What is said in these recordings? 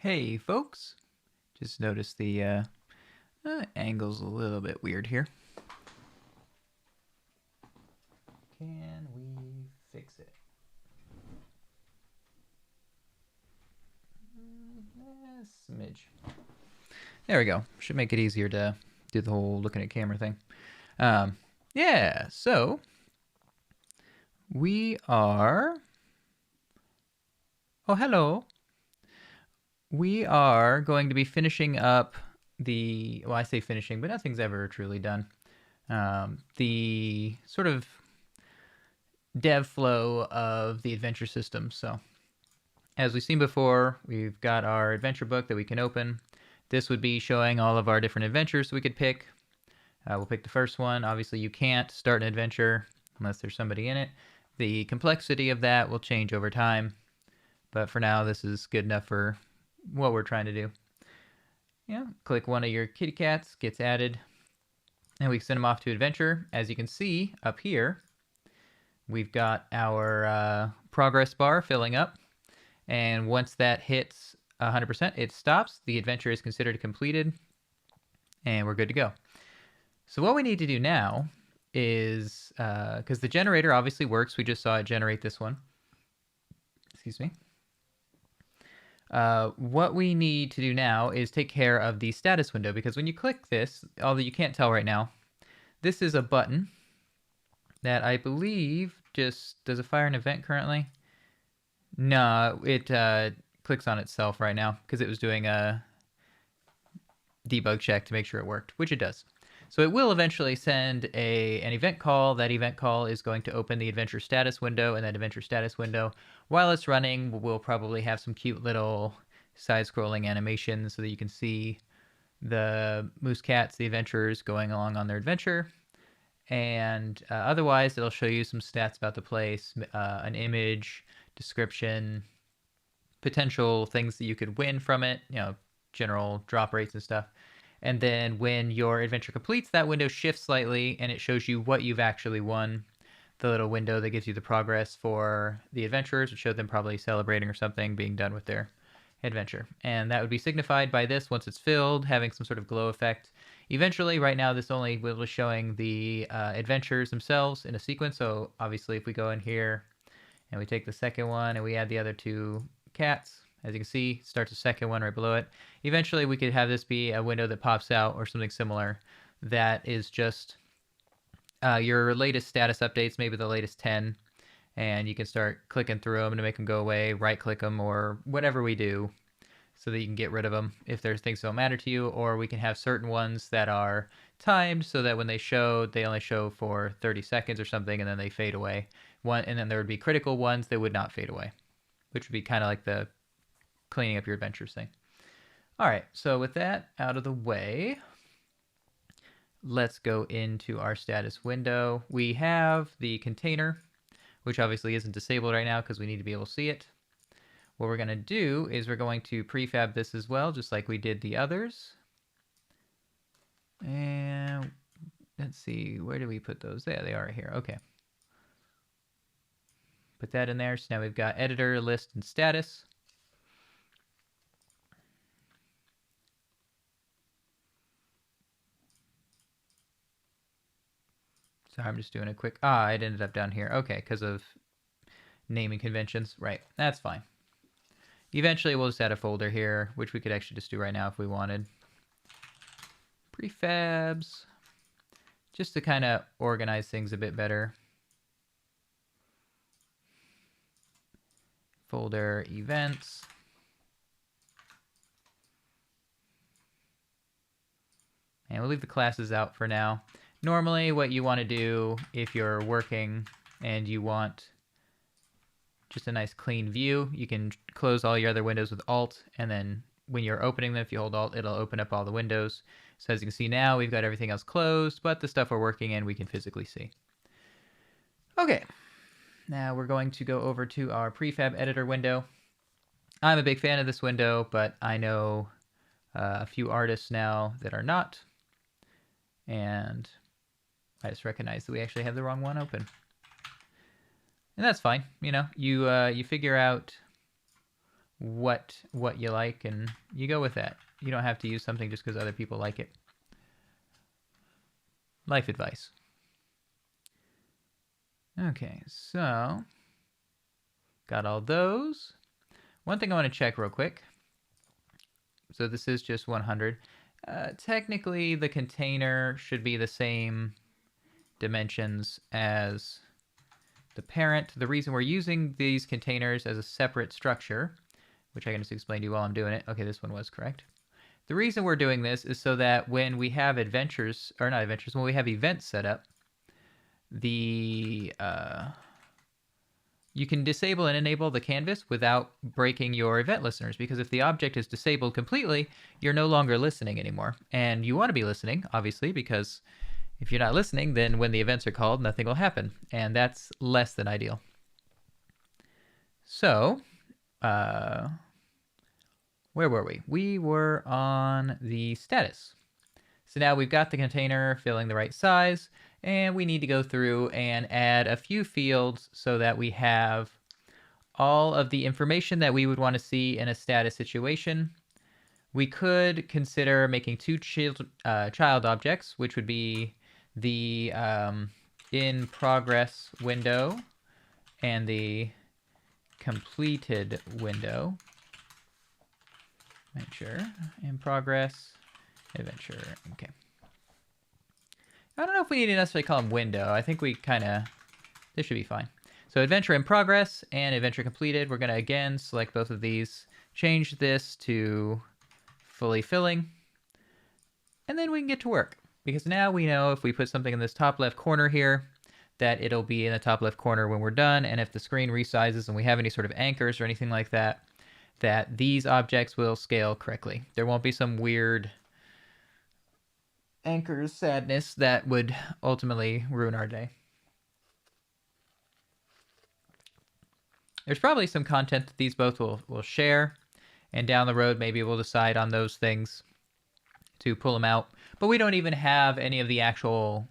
Hey folks, just noticed the angle's a little bit weird here. Can we fix it? Smidge. There we go. Should make it easier to do the whole looking at camera thing. Yeah, so we are... Oh, hello. We are going to be finishing up the... Well, I say finishing, but nothing's ever truly done. The sort of dev flow of the adventure system. So as we've seen before, we've got our adventure book that we can open. This would be showing all of our different adventures we could pick. We'll pick the first one. Obviously, you can't start an adventure unless there's somebody in it. The complexity of that will change over time. But for now, this is good enough for what we're trying to do. Yeah, click one of your kitty cats, gets added, and we send them off to adventure. As you can see up here, we've got our progress bar filling up. And once that hits 100%, it stops. The adventure is considered completed, and we're good to go. So what we need to do now is, because the generator obviously works, we just saw it generate this one. Excuse me. What we need to do now is take care of the status window, because when you click this, although you can't tell right now, this is a button that I believe just, does it fire an event currently? No, it clicks on itself right now because it was doing a debug check to make sure it worked, which it does. So it will eventually send an event call. That event call is going to open the adventure status window, and that adventure status window, while it's running, will probably have some cute little side-scrolling animations so that you can see the Moosecats, the adventurers, going along on their adventure. And otherwise, it'll show you some stats about the place, an image, description, potential things that you could win from it, general drop rates and stuff. And then when your adventure completes, that window shifts slightly and it shows you what you've actually won. The little window that gives you the progress for the adventurers would show them probably celebrating or something, being done with their adventure. And that would be signified by this once it's filled, having some sort of glow effect. Eventually, right now, this only will be showing the adventures themselves in a sequence. So obviously, if we go in here and we take the second one and we add the other two cats, as you can see, starts a second one right below it. Eventually, we could have this be a window that pops out or something similar that is just your latest status updates, maybe the latest 10, and you can start clicking through them to make them go away, right-click them, or whatever we do so that you can get rid of them if there's things that don't matter to you, or we can have certain ones that are timed so that when they show, they only show for 30 seconds or something, and then they fade away. And then there would be critical ones that would not fade away, which would be kind of like the cleaning up your adventures thing. All right, so with that out of the way, let's go into our status window. We have the container, which obviously isn't disabled right now because we need to be able to see it. What we're going to do is we're going to prefab this as well, just like we did the others. And let's see, where do we put those? There they are here. Okay. Put that in there. So now we've got editor, list, and status. So I'm just doing a quick... it ended up down here. Okay, because of naming conventions. Right, that's fine. Eventually, we'll just add a folder here, which we could actually just do right now if we wanted. Prefabs. Just to kind of organize things a bit better. Folder events. And we'll leave the classes out for now. Normally, what you want to do if you're working and you want just a nice clean view, you can close all your other windows with Alt, and then when you're opening them, if you hold Alt, it'll open up all the windows. So as you can see now, we've got everything else closed, but the stuff we're working in, we can physically see. Okay, now we're going to go over to our prefab editor window. I'm a big fan of this window, but I know a few artists now that are not. And I just recognized that we actually have the wrong one open. And that's fine. You figure out what you like, and you go with that. You don't have to use something just because other people like it. Life advice. Okay, so got all those. One thing I want to check real quick. So this is just 100. Technically, the container should be the same dimensions as the parent. The reason we're using these containers as a separate structure, which I can just explain to you while I'm doing it. Okay, this one was correct. The reason we're doing this is so that when we have when we have events set up, you can disable and enable the canvas without breaking your event listeners, because if the object is disabled completely, you're no longer listening anymore. And you want to be listening, obviously, because if you're not listening, then when the events are called, nothing will happen. And that's less than ideal. So, where were we? We were on the status. So now we've got the container filling the right size, and we need to go through and add a few fields so that we have all of the information that we would want to see in a status situation. We could consider making two child objects, which would be the in progress window and the completed window. Adventure, in progress, adventure. Okay. I don't know if we need to necessarily call them window. I think we this should be fine. So adventure in progress and adventure completed. We're going to again select both of these, change this to fully filling, and then we can get to work. Because now we know if we put something in this top left corner here, that it'll be in the top left corner when we're done. And if the screen resizes and we have any sort of anchors or anything like that, that these objects will scale correctly. There won't be some weird anchors sadness that would ultimately ruin our day. There's probably some content that these both will share, and down the road maybe we'll decide on those things to pull them out. But we don't even have any of the actual,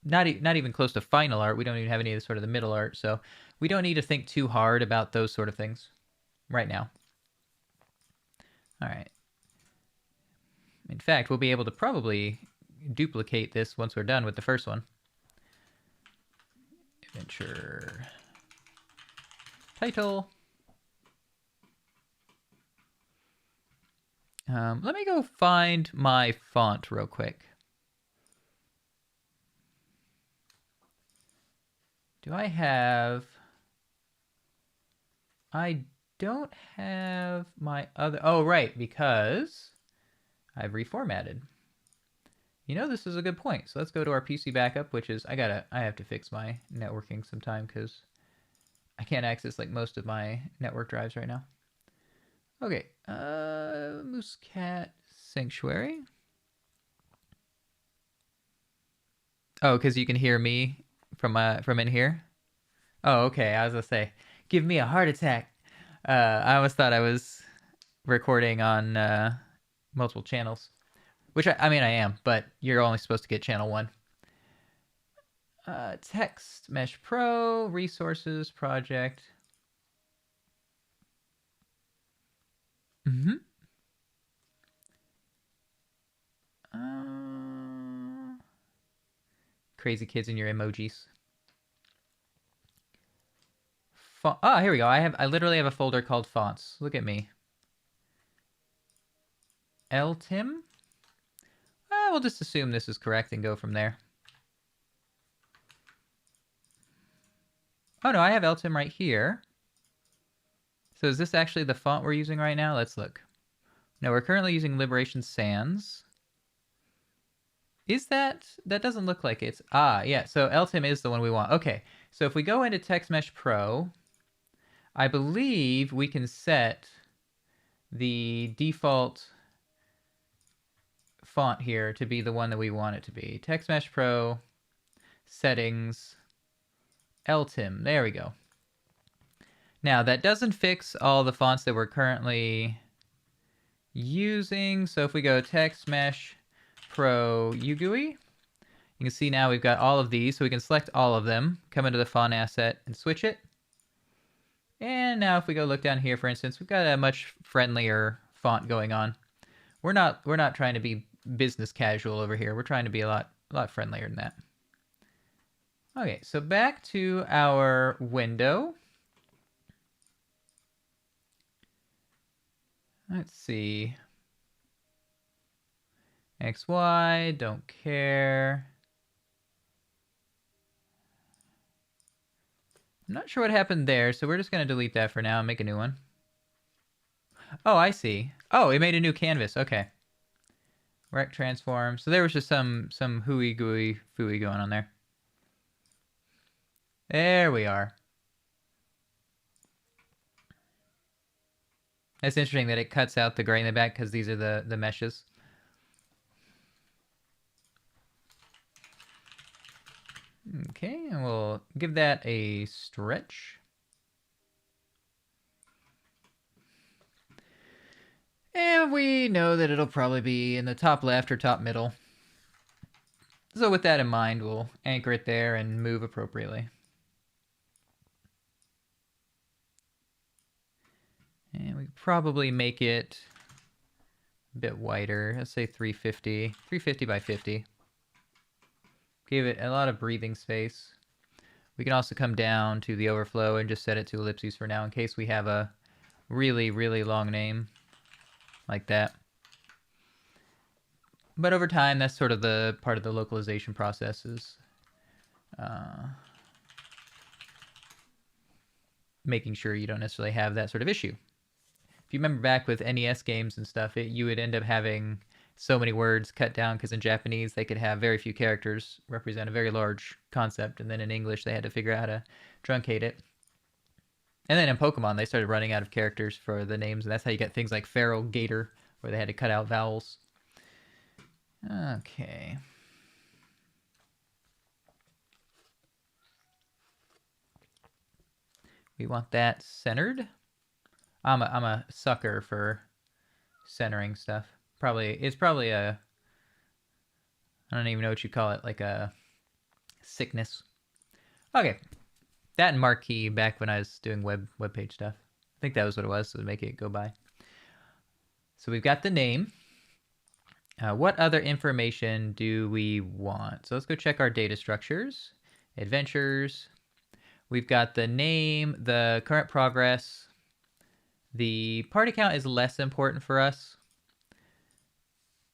not even close to final art. We don't even have any of the sort of the middle art, so we don't need to think too hard about those sort of things right now. All right. In fact, we'll be able to probably duplicate this once we're done with the first one. Adventure title. Let me go find my font real quick. Do I have... I don't have my other... Oh, right, because I've reformatted. You know, this is a good point. So let's go to our PC backup, which is... I have to fix my networking sometime because I can't access like most of my network drives right now. Okay, Moosecat Sanctuary. Oh, because you can hear me from in here? Oh, okay, I was gonna say, give me a heart attack. I almost thought I was recording on multiple channels. Which, I mean, I am, but you're only supposed to get channel 1. Text Mesh Pro, Resources, Project. Mm-hmm. Crazy kids and your emojis. Oh, here we go. I literally have a folder called fonts. Look at me. LTIM? We'll just assume this is correct and go from there. Oh no, I have LTIM right here. So is this actually the font we're using right now? Let's look. No, we're currently using Liberation Sans. Is that doesn't look like it's... yeah, so LTIM is the one we want. Okay, so if we go into Text Mesh Pro, I believe we can set the default font here to be the one that we want it to be. Text Mesh Pro, settings, LTIM. There we go. Now, that doesn't fix all the fonts that we're currently using. So if we go Text Mesh Pro UGUI, you can see now we've got all of these. So we can select all of them, come into the font asset and switch it. And now if we go look down here, for instance, we've got a much friendlier font going on. We're not trying to be business casual over here. We're trying to be a lot friendlier than that. Okay, so back to our window. Let's see. X, Y, don't care. I'm not sure what happened there, so we're just going to delete that for now and make a new one. Oh, I see. Oh, it made a new canvas. Okay. Rect transform. So there was just some hooey gooey fooey going on there. There we are. It's interesting that it cuts out the gray in the back because these are the meshes. Okay, and we'll give that a stretch. And we know that it'll probably be in the top left or top middle. So with that in mind, we'll anchor it there and move appropriately. And we probably make it a bit wider. Let's say 350. 350 by 50. Give it a lot of breathing space. We can also come down to the overflow and just set it to ellipses for now in case we have a really, really long name like that. But over time, that's sort of the part of the localization process is making sure you don't necessarily have that sort of issue. If you remember back with NES games and stuff, you would end up having so many words cut down because in Japanese they could have very few characters represent a very large concept, and then in English they had to figure out how to truncate it. And then in Pokemon they started running out of characters for the names, and that's how you get things like Feral Gator, where they had to cut out vowels. Okay. We want that centered. I'm a sucker for centering stuff. It's probably a, I don't even know what you call it, like a sickness. Okay. That and marquee back when I was doing web page stuff. I think that was what it was, so to make it go by. So we've got the name. What other information do we want? So let's go check our data structures. Adventures. We've got the name, the current progress. The party count is less important for us.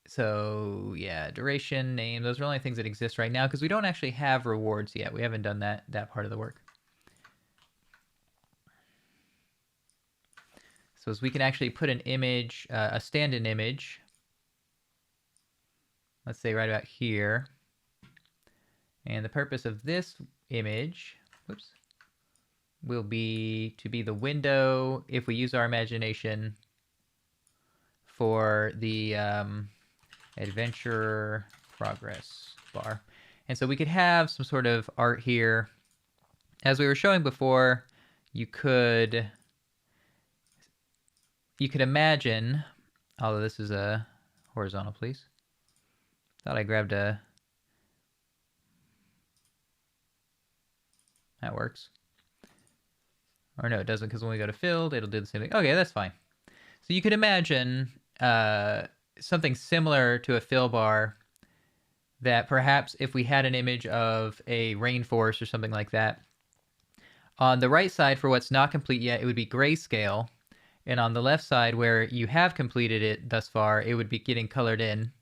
So yeah, duration, name, those are only things that exist right now because we don't actually have rewards yet. We haven't done that part of the work. So as we can actually put an image, a stand-in image, let's say right about here. And the purpose of this image, whoops, will be to be the window, if we use our imagination, for the adventure progress bar. And so we could have some sort of art here. As we were showing before, you could imagine, although this is a horizontal, please. Thought I grabbed a, that works. Or no, it doesn't, because when we go to filled, it'll do the same thing. Okay, that's fine. So you could imagine something similar to a fill bar that perhaps if we had an image of a rainforest or something like that, on the right side for what's not complete yet, it would be grayscale. And on the left side where you have completed it thus far, it would be getting colored in.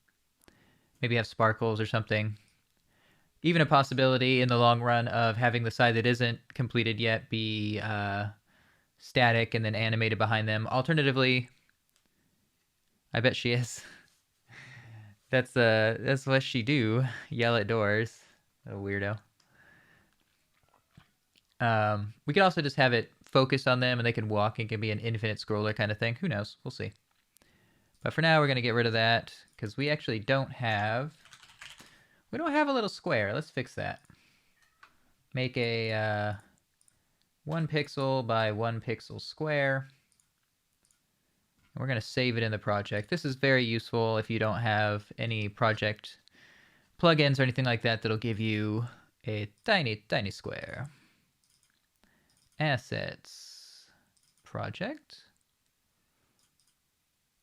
Maybe have sparkles or something. Even a possibility in the long run of having the side that isn't completed yet be static and then animated behind them. Alternatively, I bet she is. That's what she do. Yell at doors. What a weirdo. We could also just have it focused on them and they can walk and it can be an infinite scroller kind of thing. Who knows? We'll see. But for now, we're going to get rid of that because we actually don't have a little square. Let's fix that. Make a 1 pixel by 1 pixel square. And we're going to save it in the project. This is very useful if you don't have any project plugins or anything like that that'll give you a tiny, tiny square. Assets. project.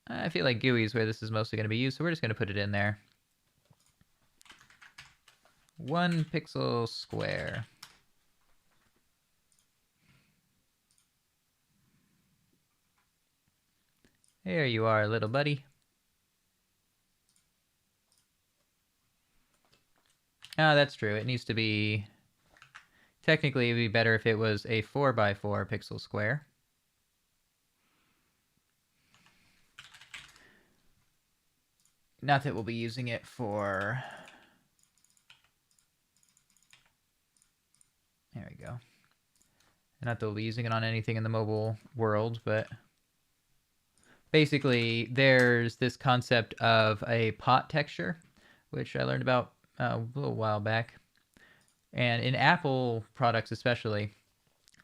I feel like GUI is where this is mostly going to be used, so we're just going to put it in there. 1 pixel square. There you are, little buddy. Oh, that's true. It needs to be... Technically, it would be better if it was a 4x4 pixel square. Not that we'll be using it for... There we go. Not that we'll be using it on anything in the mobile world, but... Basically, there's this concept of a pot texture, which I learned about a little while back. And in Apple products especially,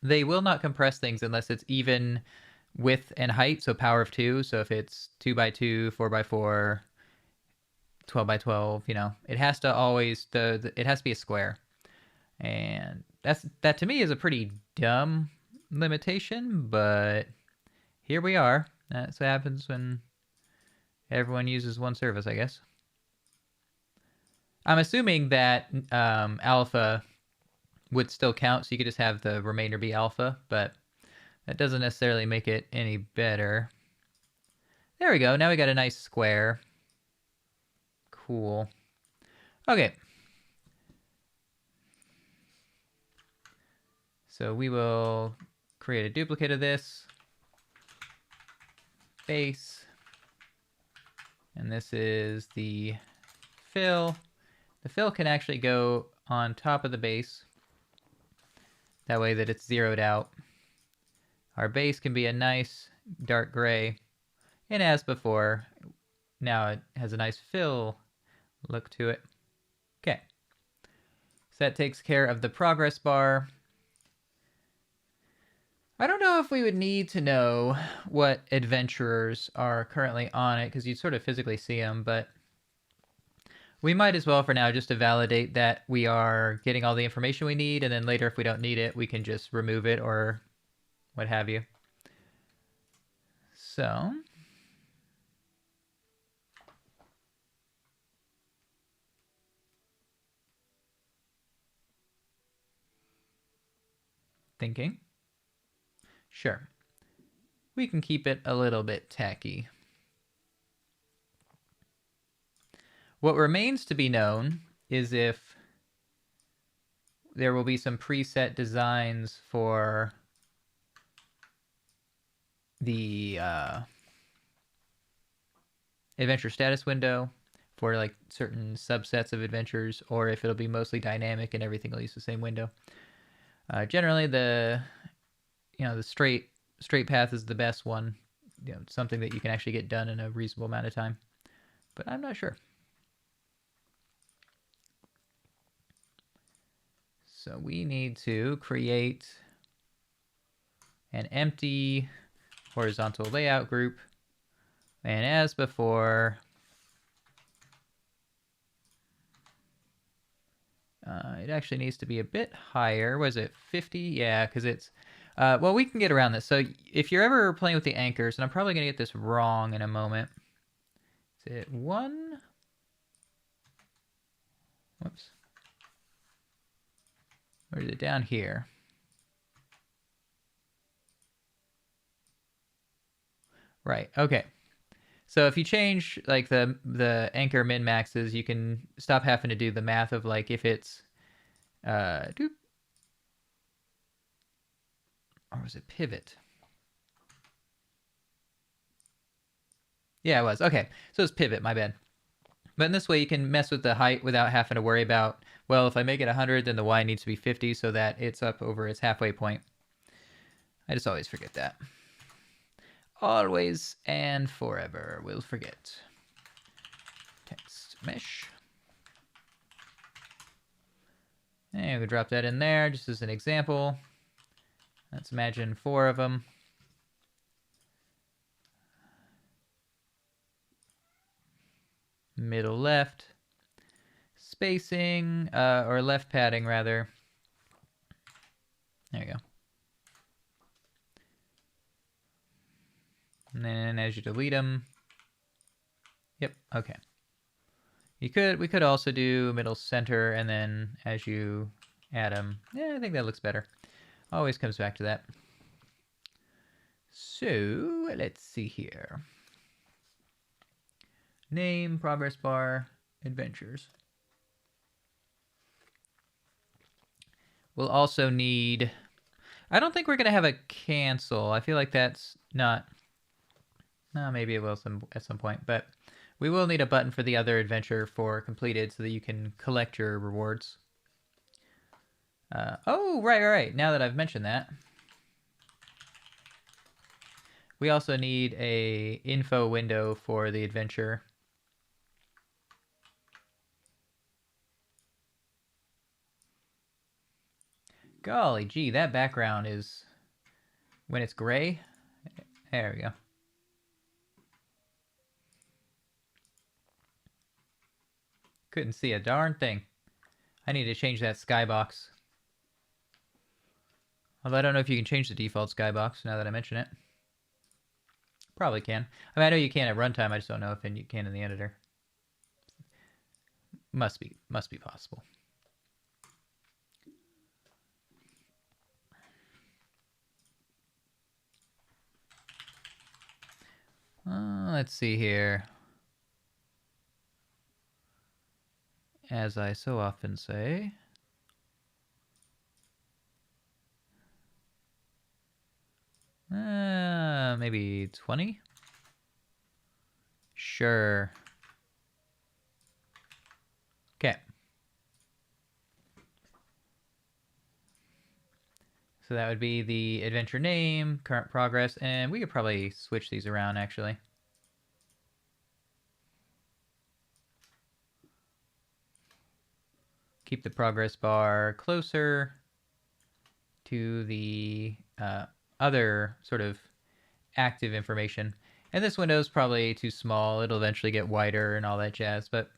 they will not compress things unless it's even width and height, so power of 2. So if it's 2x2, 4x4, 12x12, you know, it has to always it has to be a square. And that to me is a pretty dumb limitation, but here we are. That's what happens when everyone uses one service, I guess. I'm assuming that alpha would still count, so you could just have the remainder be alpha, but that doesn't necessarily make it any better. There we go. Now we got a nice square. Cool. Okay. So we will create a duplicate of this. Base. And this is the fill. The fill can actually go on top of the base. That way that it's zeroed out. Our base can be a nice dark gray. And as before, now it has a nice fill look to it. Okay. So that takes care of the progress bar. I don't know if we would need to know what adventurers are currently on it, because you'd sort of physically see them, but we might as well for now, just to validate that we are getting all the information we need, and then later if we don't need it, we can just remove it or what have you. So... thinking. Sure. We can keep it a little bit tacky. What remains to be known is if there will be some preset designs for the adventure status window for like certain subsets of adventures, or if it'll be mostly dynamic and everything will use the same window. Generally, the straight path is the best one. You know, something that you can actually get done in a reasonable amount of time. But I'm not sure. So we need to create an empty horizontal layout group. And as before, it actually needs to be a bit higher. Was it 50? Yeah, because it's... well, we can get around this. So if you're ever playing with the anchors, and I'm probably going to get this wrong in a moment. Is it 1? Whoops. Or is it down here? Right, okay. So if you change like the anchor min maxes, you can stop having to do the math of like if it's or was it pivot? Yeah, it was. Okay. So it's pivot, my bad. But in this way you can mess with the height without having to worry about, well, if I make it 100, then the y needs to be 50 so that it's up over its halfway point. I just always forget that. Always and forever will forget. Text mesh. And we drop that in there just as an example. Let's imagine 4 of them. Middle left. Spacing, or left padding rather. There you go. And then as you delete them, yep, okay. We could also do middle center, and then as you add them, yeah, I think that looks better. Always comes back to that. So let's see here. Name, progress bar, adventures. We'll also need, I don't think we're going to have a cancel. I feel like that's not, no, maybe it will at some point, but we will need a button for the other adventure for completed so that you can collect your rewards. Oh, right. Now that I've mentioned that, we also need a info window for the adventure. Golly gee, that background is, when it's gray, there we go. Couldn't see a darn thing. I need to change that skybox. Although I don't know if you can change the default skybox now that I mention it. Probably can. I mean, I know you can at runtime. I just don't know if you can in the editor. Must be possible. Let's see here. As I so often say, maybe 20? Sure. Okay. So that would be the adventure name, current progress, and we could probably switch these around actually. Keep the progress bar closer to the other sort of active information. And this window is probably too small. It'll eventually get wider and all that jazz. But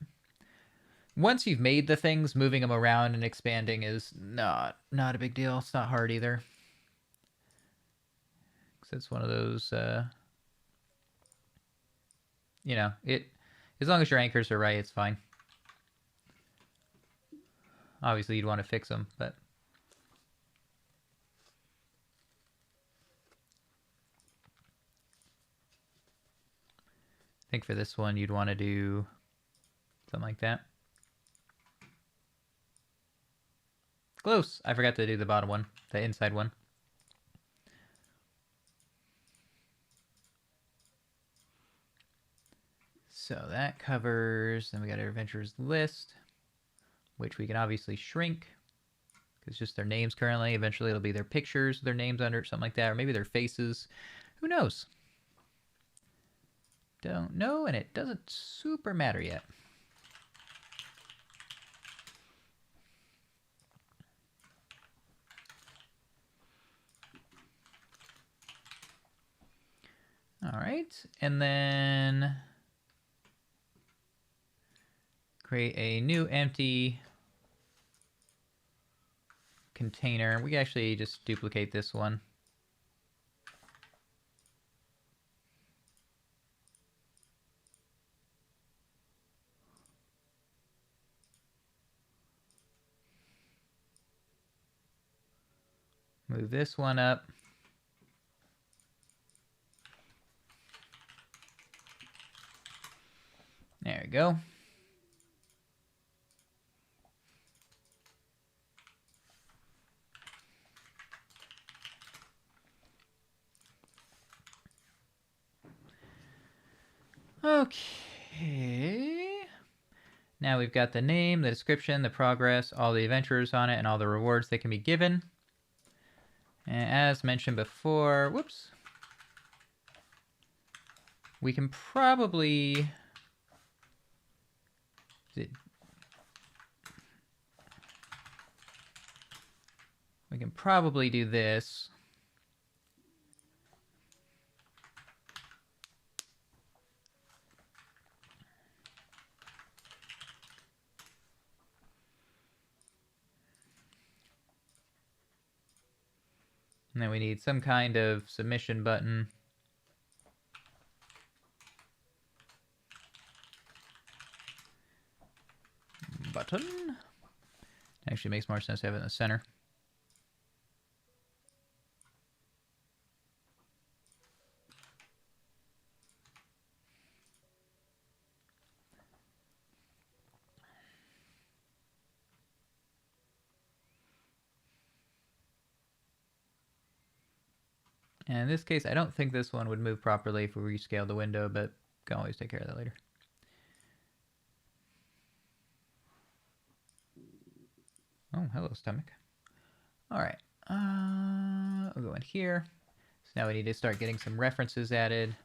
once you've made the things, moving them around and expanding is not a big deal. It's not hard either. Because it's one of those, you know, as long as your anchors are right, it's fine. Obviously, you'd want to fix them, but I think for this one, you'd want to do something like that. Close. I forgot to do the bottom one, the inside one. So that covers, then we got our adventures list, which we can obviously shrink. It's just their names currently. Eventually it'll be their pictures, their names under it, something like that, or maybe their faces. Who knows? Don't know, and it doesn't super matter yet. All right, and then create a new empty container. We can actually just duplicate this one. Move this one up. There we go. Okay. Now we've got the name, the description, the progress, all the adventures on it, and all the rewards that can be given. And as mentioned before, whoops, we can probably do this. And then we need some kind of submission button. button. Actually makes more sense to have it in the center. And in this case, I don't think this one would move properly if we rescale the window, but can always take care of that later. Oh, hello, stomach. All right, we'll go in here. So now we need to start getting some references added.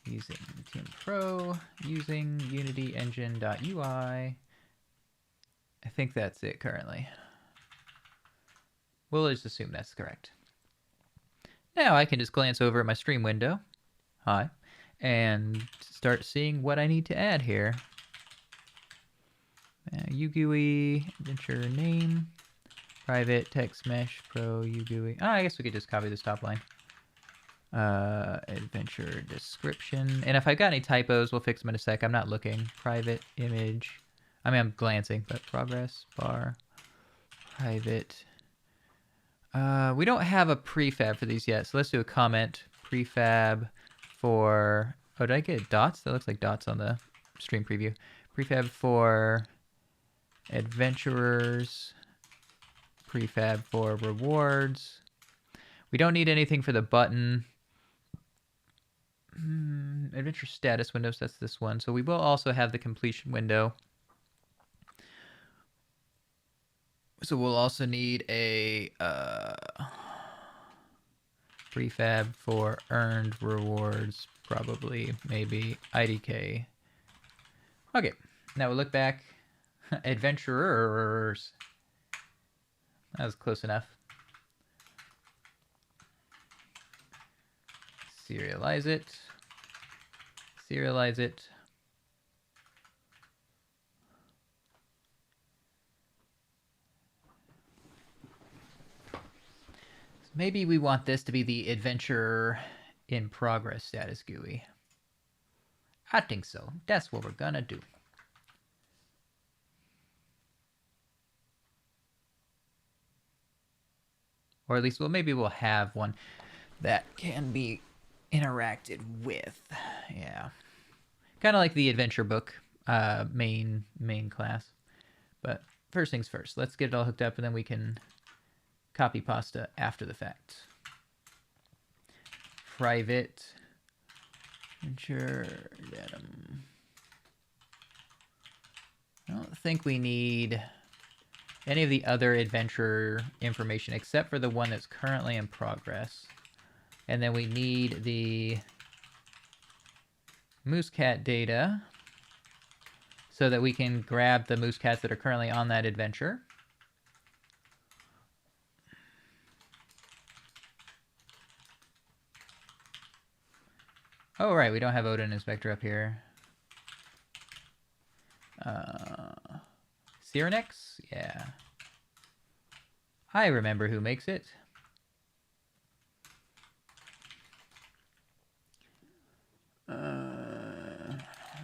Using TM Pro, using Unity Engine.ui. I think that's it currently. We'll just assume that's correct. Now I can just glance over at my stream window. Hi. And start seeing what I need to add here. UGUI, adventure name, private text mesh, pro UGUI. I guess we could just copy this top line. Adventure description. And if I got any typos, we'll fix them in a sec. I'm not looking. Private image. I mean, I'm glancing, but progress bar. Private. We don't have a prefab for these yet, so let's do a comment. Prefab for... Oh, did I get dots? That looks like dots on the stream preview. Prefab for adventurers. Prefab for rewards. We don't need anything for the button. Adventure status windows, that's this one. So we will also have the completion window. So we'll also need a prefab for earned rewards, probably, maybe IDK. Okay, now we'll look back. Adventurers. That was close enough. Serialize it. Serialize it. So maybe we want this to be the adventure in progress status GUI. I think so. That's what we're gonna do. Or at least, well, maybe we'll have one that can be interacted with. Yeah. Kind of like the adventure book main class. But first things first, let's get it all hooked up and then we can copy pasta after the fact. Private adventure datum. I don't think we need any of the other adventure information except for the one that's currently in progress. And then we need the Moosecat data so that we can grab the Moosecats that are currently on that adventure. Oh, right, we don't have Odin Inspector up here. Cyrenix? Yeah. I remember who makes it.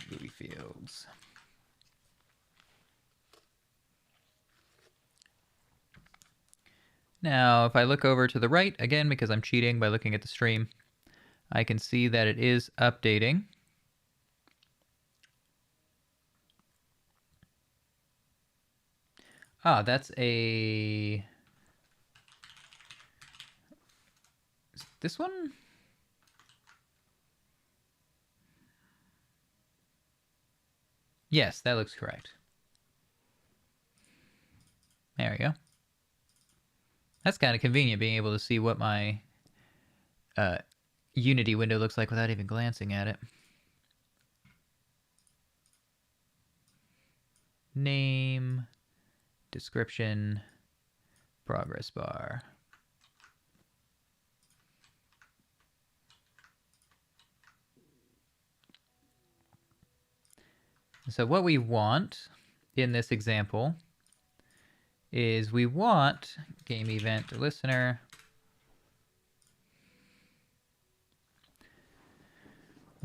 Gui fields. Now, if I look over to the right, again, because I'm cheating by looking at the stream, I can see that it is updating. Ah, that's a... Is this one? Yes, that looks correct. There we go. That's kind of convenient, being able to see what my Unity window looks like without even glancing at it. Name, description, progress bar. So what we want in this example is we want game event listener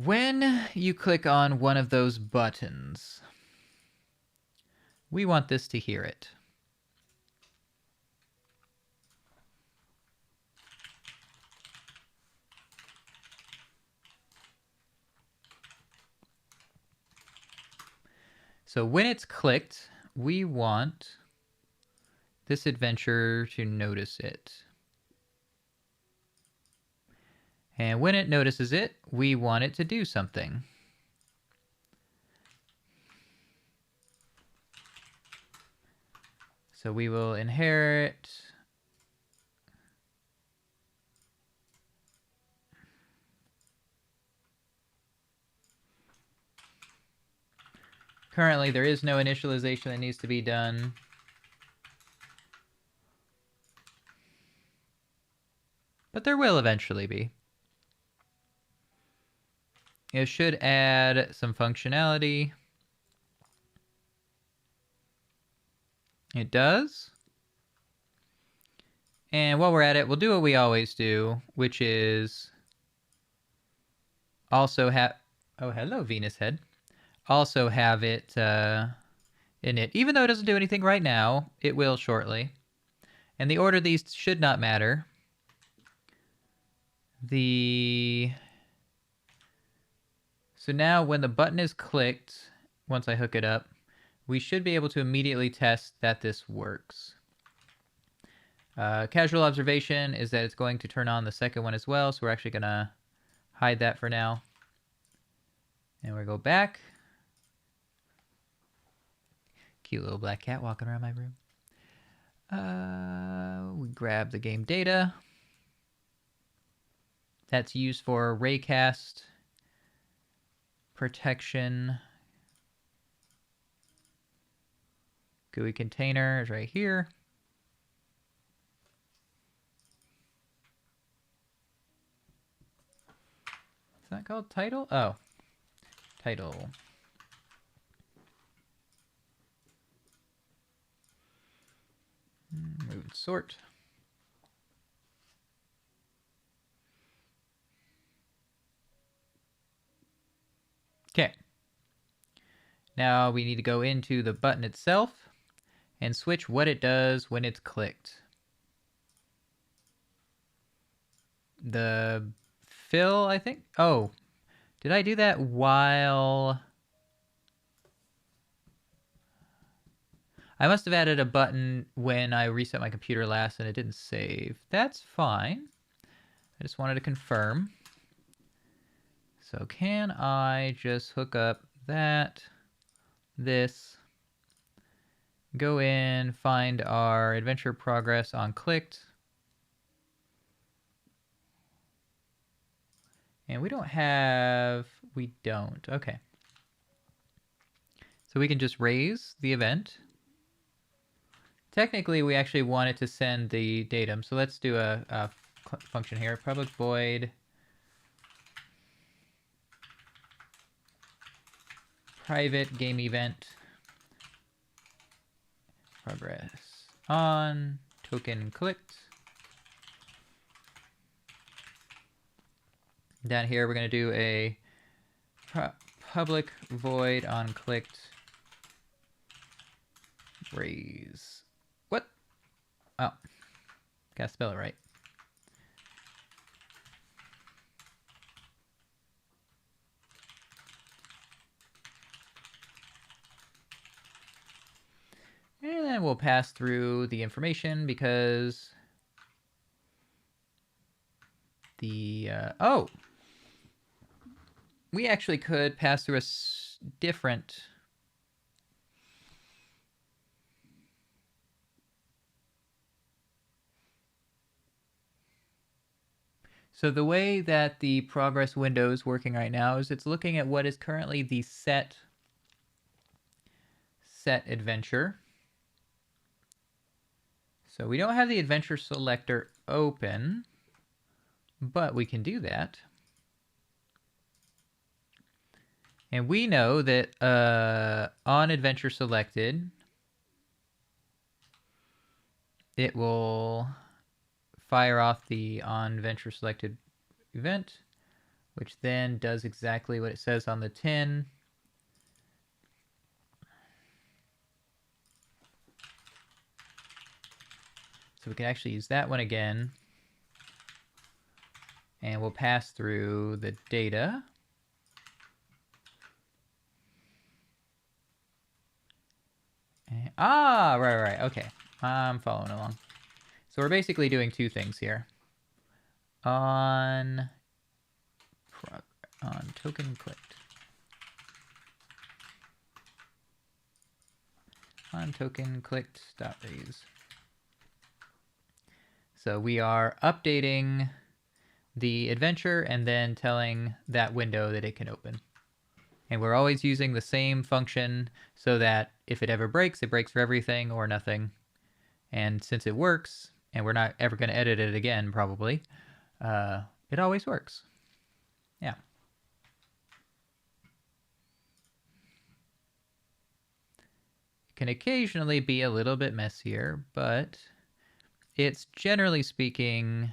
When you click on one of those buttons, we want this to hear it. So when it's clicked, we want this adventure to notice it. And when it notices it, we want it to do something. So we will inherit currently there is no initialization that needs to be done. But there will eventually be. It should add some functionality. It does. And while we're at it, we'll do what we always do, which is also have... Oh, hello, Venus Head. Also have it in it. Even though it doesn't do anything right now, it will shortly. And the order of these should not matter. So now when the button is clicked, once I hook it up, we should be able to immediately test that this works. Casual observation is that it's going to turn on the second one as well, so we're actually going to hide that for now. And we go back. Cute little black cat walking around my room. We grab the game data. That's used for raycast protection. GUI container is right here. Is that called title? Oh, title. Move and sort. Okay. Now we need to go into the button itself and switch what it does when it's clicked. The fill, I think? Oh, did I do that while... I must have added a button when I reset my computer last and it didn't save. That's fine. I just wanted to confirm. So can I just hook up that, this, go in, find our adventure progress on clicked. And we don't. Okay. So we can just raise the event. Technically, we actually want it to send the datum. So let's do a function here. Public void private game event progress on token clicked. Down here, we're going to do a public void on clicked raise. What? Oh, gotta spell it right. And then we'll pass through the information because the, oh, we actually could pass through a different, so the way that the progress window is working right now is it's looking at what is currently the set adventure. So we don't have the adventure selector open, but we can do that. And we know that on adventure selected, it will fire off the on adventure selected event. which then does exactly what it says on the tin. So we can actually use that one again. And we'll pass through the data. And, right, okay. I'm following along. So we're basically doing two things here. On token clicked. On token clicked dot raise. So we are updating the adventure and then telling that window that it can open. And we're always using the same function so that if it ever breaks, it breaks for everything or nothing. And since it works, and we're not ever going to edit it again, probably, it always works. Yeah. It can occasionally be a little bit messier, but it's generally speaking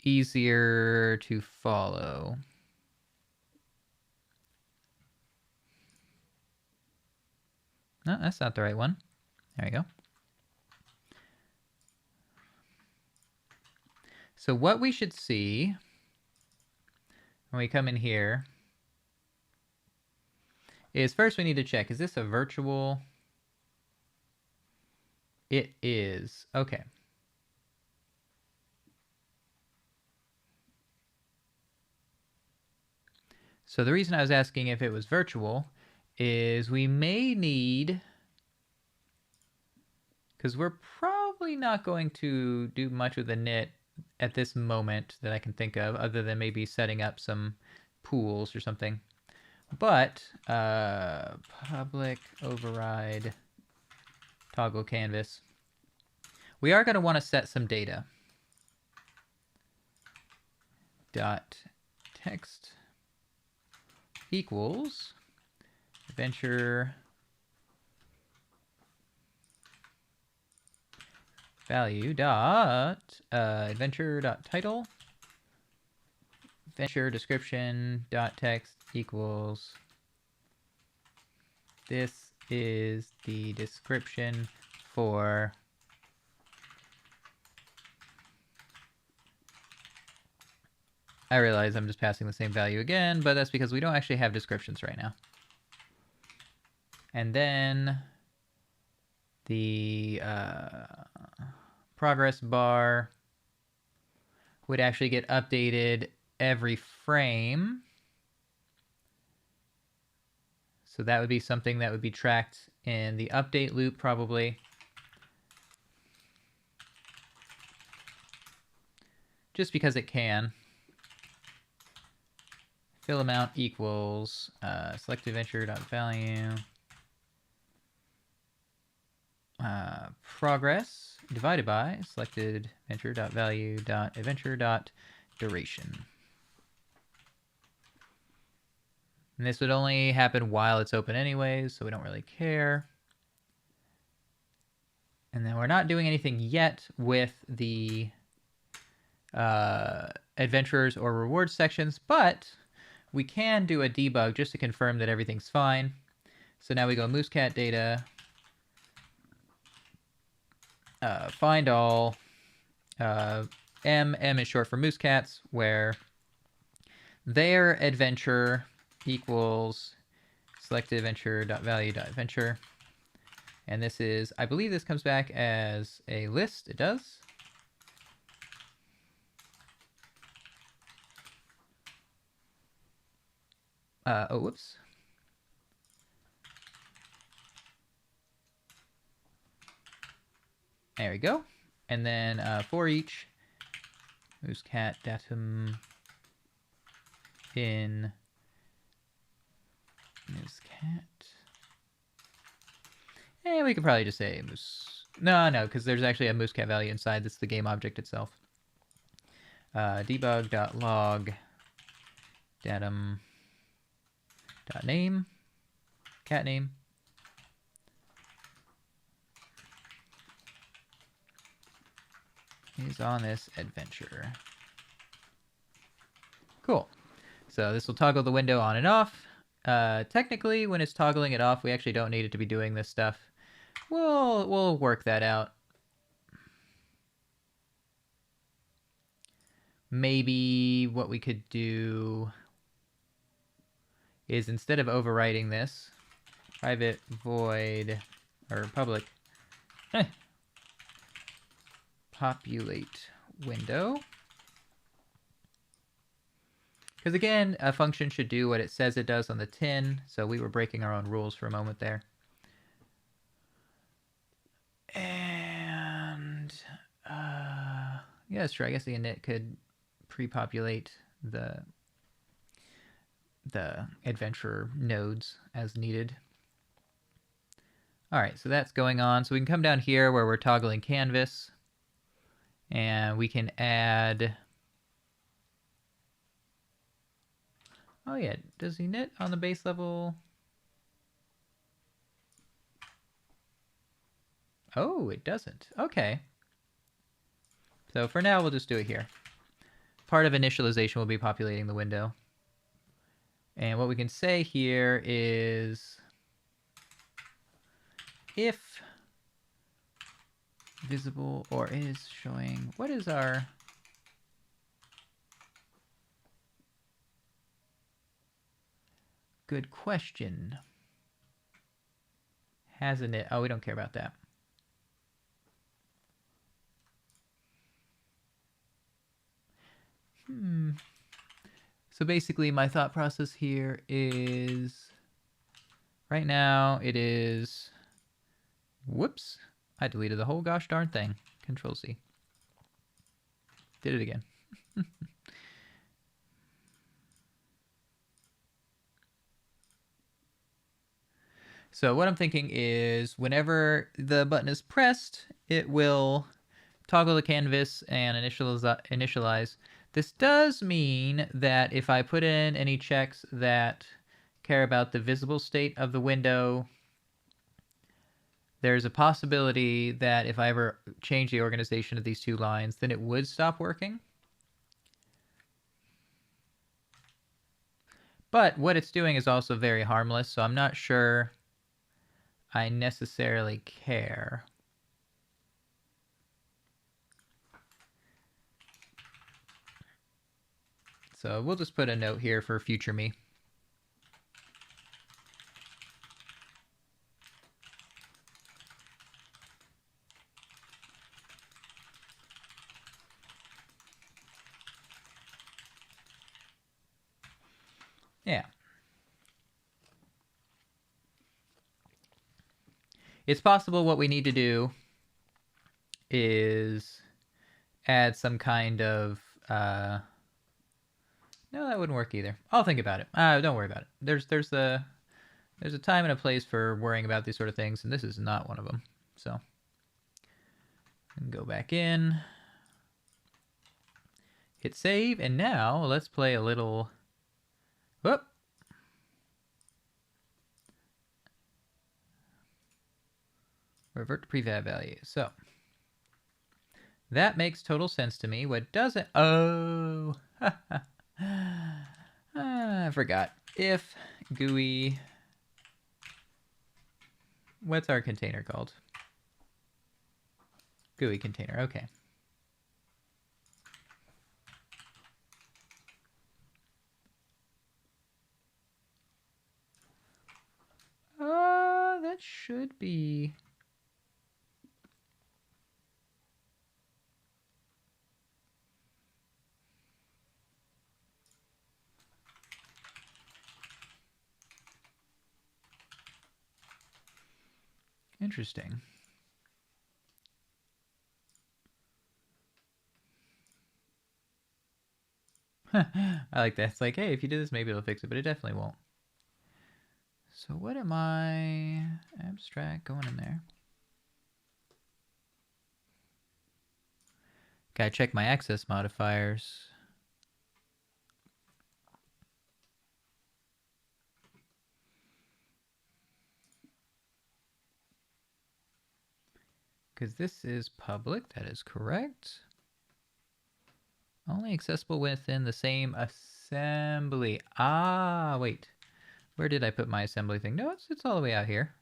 easier to follow. No, that's not the right one. There we go. So what we should see when we come in here is first we need to check, is this a virtual? It is. Okay. So the reason I was asking if it was virtual is we may need, because we're probably not going to do much with the knit at this moment that I can think of, other than maybe setting up some pools or something. But public override toggle canvas. We are going to want to set some data. Dot text equals adventure value dot adventure dot title adventure description dot text equals, this is the description for I realize I'm just passing the same value again, but that's because we don't actually have descriptions right now. And then the progress bar would actually get updated every frame. So that would be something that would be tracked in the update loop probably. Just because it can. Fill amount equals select adventure.value progress divided by selected adventure.value.adventure.duration. And this would only happen while it's open anyways, so we don't really care. And then we're not doing anything yet with the adventurers or rewards sections, but we can do a debug just to confirm that everything's fine. So now we go Moosecat data, find all, M is short for Moosecats, where their adventure equals selected adventure.value.adventure. And this is, I believe this comes back as a list. It does. Oh, whoops. There we go. And then for each Moosecat datum in Moosecat. And we could probably just say moose. No, because there's actually a Moosecat value inside. That's the game object itself. Debug.log datum.name, cat name. Is on this adventure. Cool. So this will toggle the window on and off. Technically, when it's toggling it off, we actually don't need it to be doing this stuff. We'll work that out. Maybe what we could do is, instead of overwriting this, private void or public populate window. Because again, a function should do what it says it does on the tin, so we were breaking our own rules for a moment there. And yeah, sure. I guess the init could pre-populate the adventurer nodes as needed. All right, so that's going on. So we can come down here where we're toggling canvas, and we can add. Oh yeah, does init on the base level? Oh, it doesn't. Okay. So for now, we'll just do it here. Part of initialization will be populating the window. And what we can say here is if visible or is showing, what is our... Good question. Hasn't it? Oh, we don't care about that. So basically my thought process here is, right now it is, whoops, I deleted the whole gosh darn thing. Control C. Did it again. So what I'm thinking is, whenever the button is pressed, it will toggle the canvas and initialize. This does mean that if I put in any checks that care about the visible state of the window, there's a possibility that if I ever change the organization of these two lines, then it would stop working. But what it's doing is also very harmless, so I'm not sure I necessarily care. So we'll just put a note here for future me. Yeah. It's possible what we need to do is add some kind of... no, that wouldn't work either. I'll think about it. Don't worry about it. There's a time and a place for worrying about these sort of things, and this is not one of them. So, go back in, hit save, and now let's play a little... Whoop! Revert to prefab value. So, that makes total sense to me. What doesn't... Oh! I forgot. If GUI... What's our container called? GUI container, okay. That should be... Interesting. I like that. It's like, hey, if you do this, maybe it'll fix it, but it definitely won't. So what am I... Abstract going in there. Gotta check my access modifiers. Because this is public, that is correct. Only accessible within the same assembly. Ah, wait. Where did I put my assembly thing? No, it's all the way out here.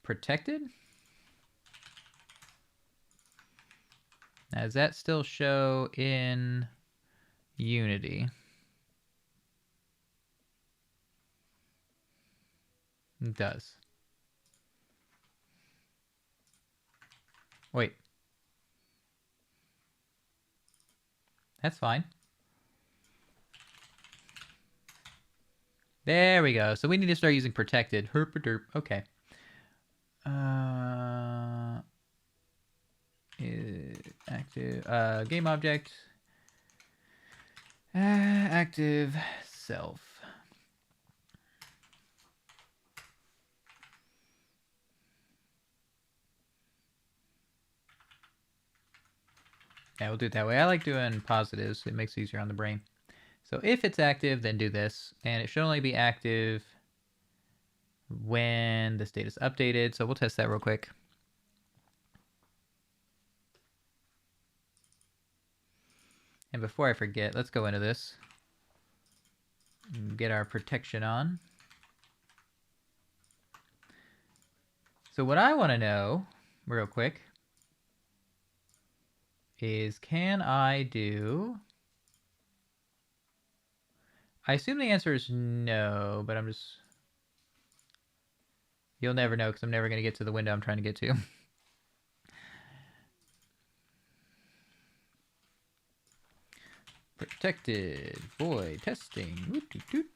Protected? Now, does that still show in Unity? It does. Wait. That's fine. There we go. So we need to start using protected. Herp-a-derp. Okay. Active game object. Active self. Yeah, we'll do it that way. I like doing positives. It makes it easier on the brain. So if it's active, then do this. And it should only be active when the state is updated. So we'll test that real quick. And before I forget, let's go into this. Get our protection on. So what I want to know, real quick, is can I do... I assume the answer is no, but I'm just... You'll never know because I'm never going to get to the window I'm trying to get to. Protected. Void. Testing. Woot, doot, doot.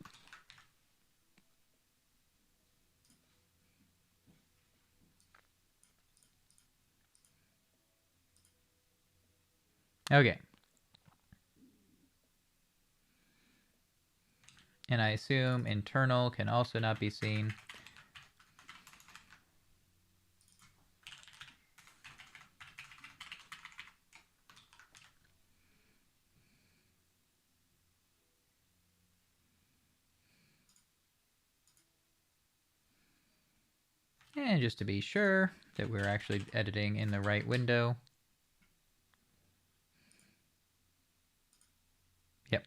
Okay. And I assume internal can also not be seen. And just to be sure that we're actually editing in the right window. Yep.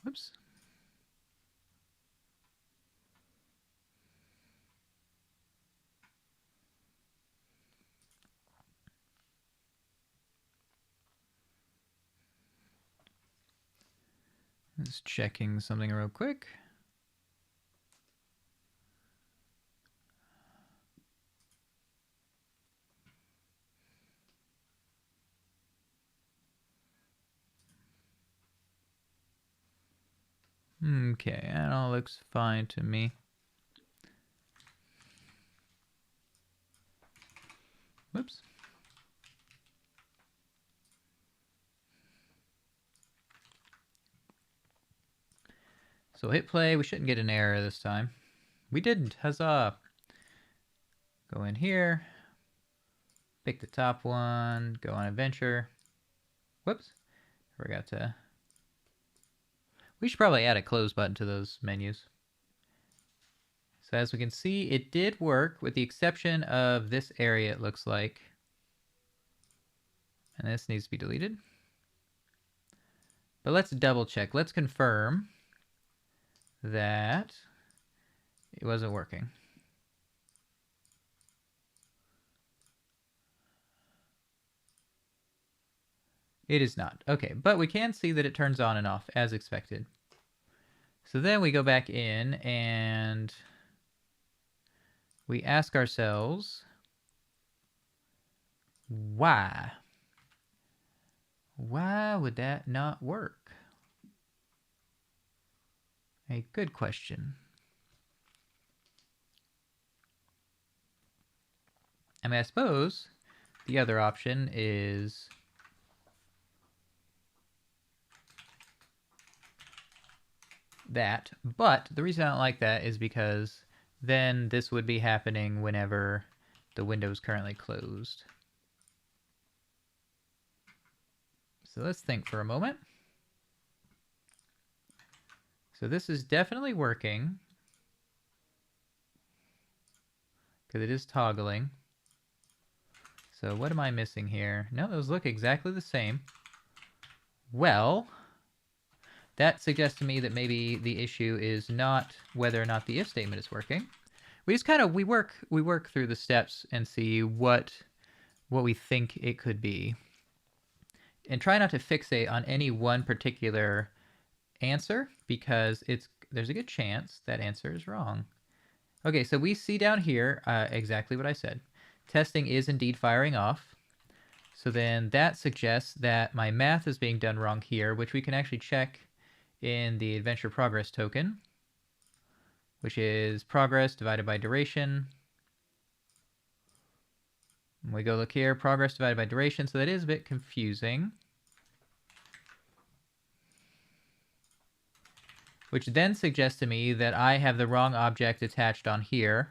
Whoops. Just checking something real quick. Okay, that all looks fine to me. Whoops. So hit play. We shouldn't get an error this time. We didn't. Huzzah. Go in here. Pick the top one. Go on adventure. Whoops. Forgot to... We should probably add a close button to those menus. So as we can see, it did work with the exception of this area, it looks like. And this needs to be deleted. But let's double check. Let's confirm that it wasn't working. It is not. Okay, but we can see that it turns on and off as expected. So then we go back in and we ask ourselves, why? Why would that not work? A good question. I mean, I suppose the other option is that, but the reason I don't like that is because then this would be happening whenever the window is currently closed. So let's think for a moment. So this is definitely working because it is toggling. So what am I missing here? No, those look exactly the same. Well, that suggests to me that maybe the issue is not whether or not the if statement is working. We just kind of we work through the steps and see what we think it could be, and try not to fixate on any one particular answer because there's a good chance that answer is wrong. Okay, so we see down here exactly what I said. Testing is indeed firing off. So then that suggests that my math is being done wrong here, which we can actually check in the adventure progress token, which is progress divided by duration. And we go look here, progress divided by duration, so that is a bit confusing. Which then suggests to me that I have the wrong object attached on here.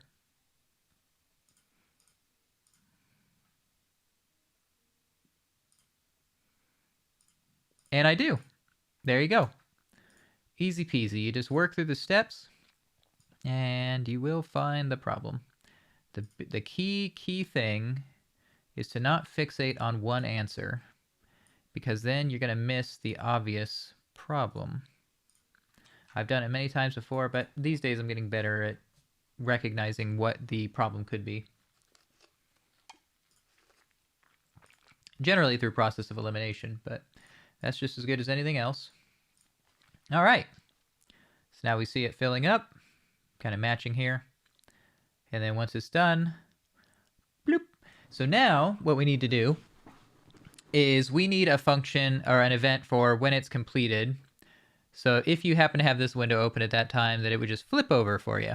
And I do. There you go. Easy peasy. You just work through the steps and you will find the problem. The key thing is to not fixate on one answer, because then you're going to miss the obvious problem. I've done it many times before, but these days I'm getting better at recognizing what the problem could be. Generally through process of elimination, but that's just as good as anything else. All right. So now we see it filling up, kind of matching here. And then once it's done, bloop. So now what we need to do is we need a function or an event for when it's completed. So if you happen to have this window open at that time, that it would just flip over for you.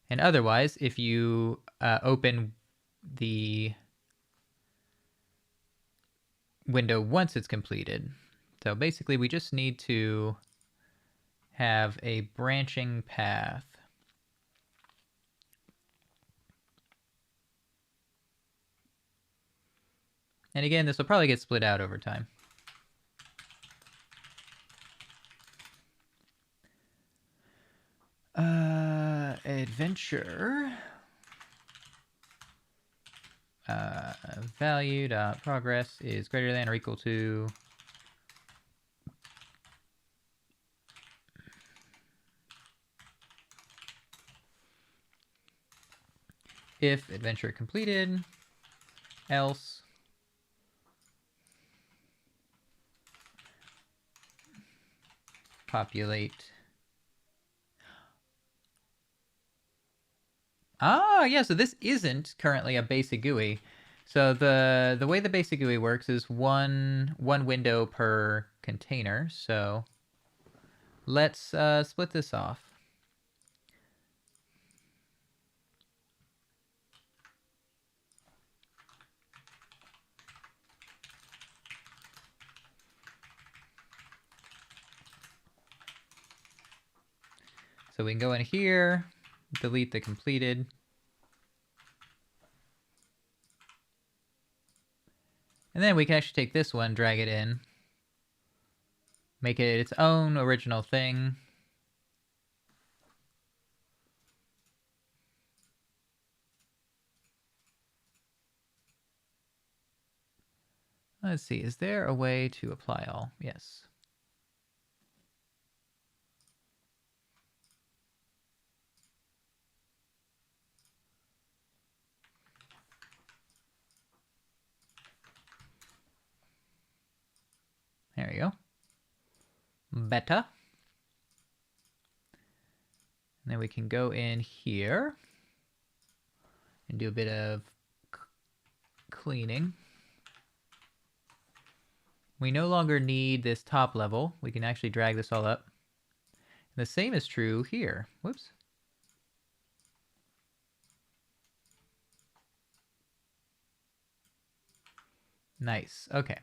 And otherwise, if you open the window once it's completed. So basically we just need to have a branching path. And again, this will probably get split out over time. Adventure value dot progress is greater than or equal to if adventure completed, else populate. Ah, yeah, so this isn't currently a basic GUI. So the way the basic GUI works is one window per container. So let's split this off. So we can go in here, delete the completed. And then we can actually take this one, drag it in, make it its own original thing. Let's see, is there a way to apply all? Yes. There you go. Better. And then we can go in here and do a bit of cleaning. We no longer need this top level. We can actually drag this all up. And the same is true here. Whoops. Nice. Okay.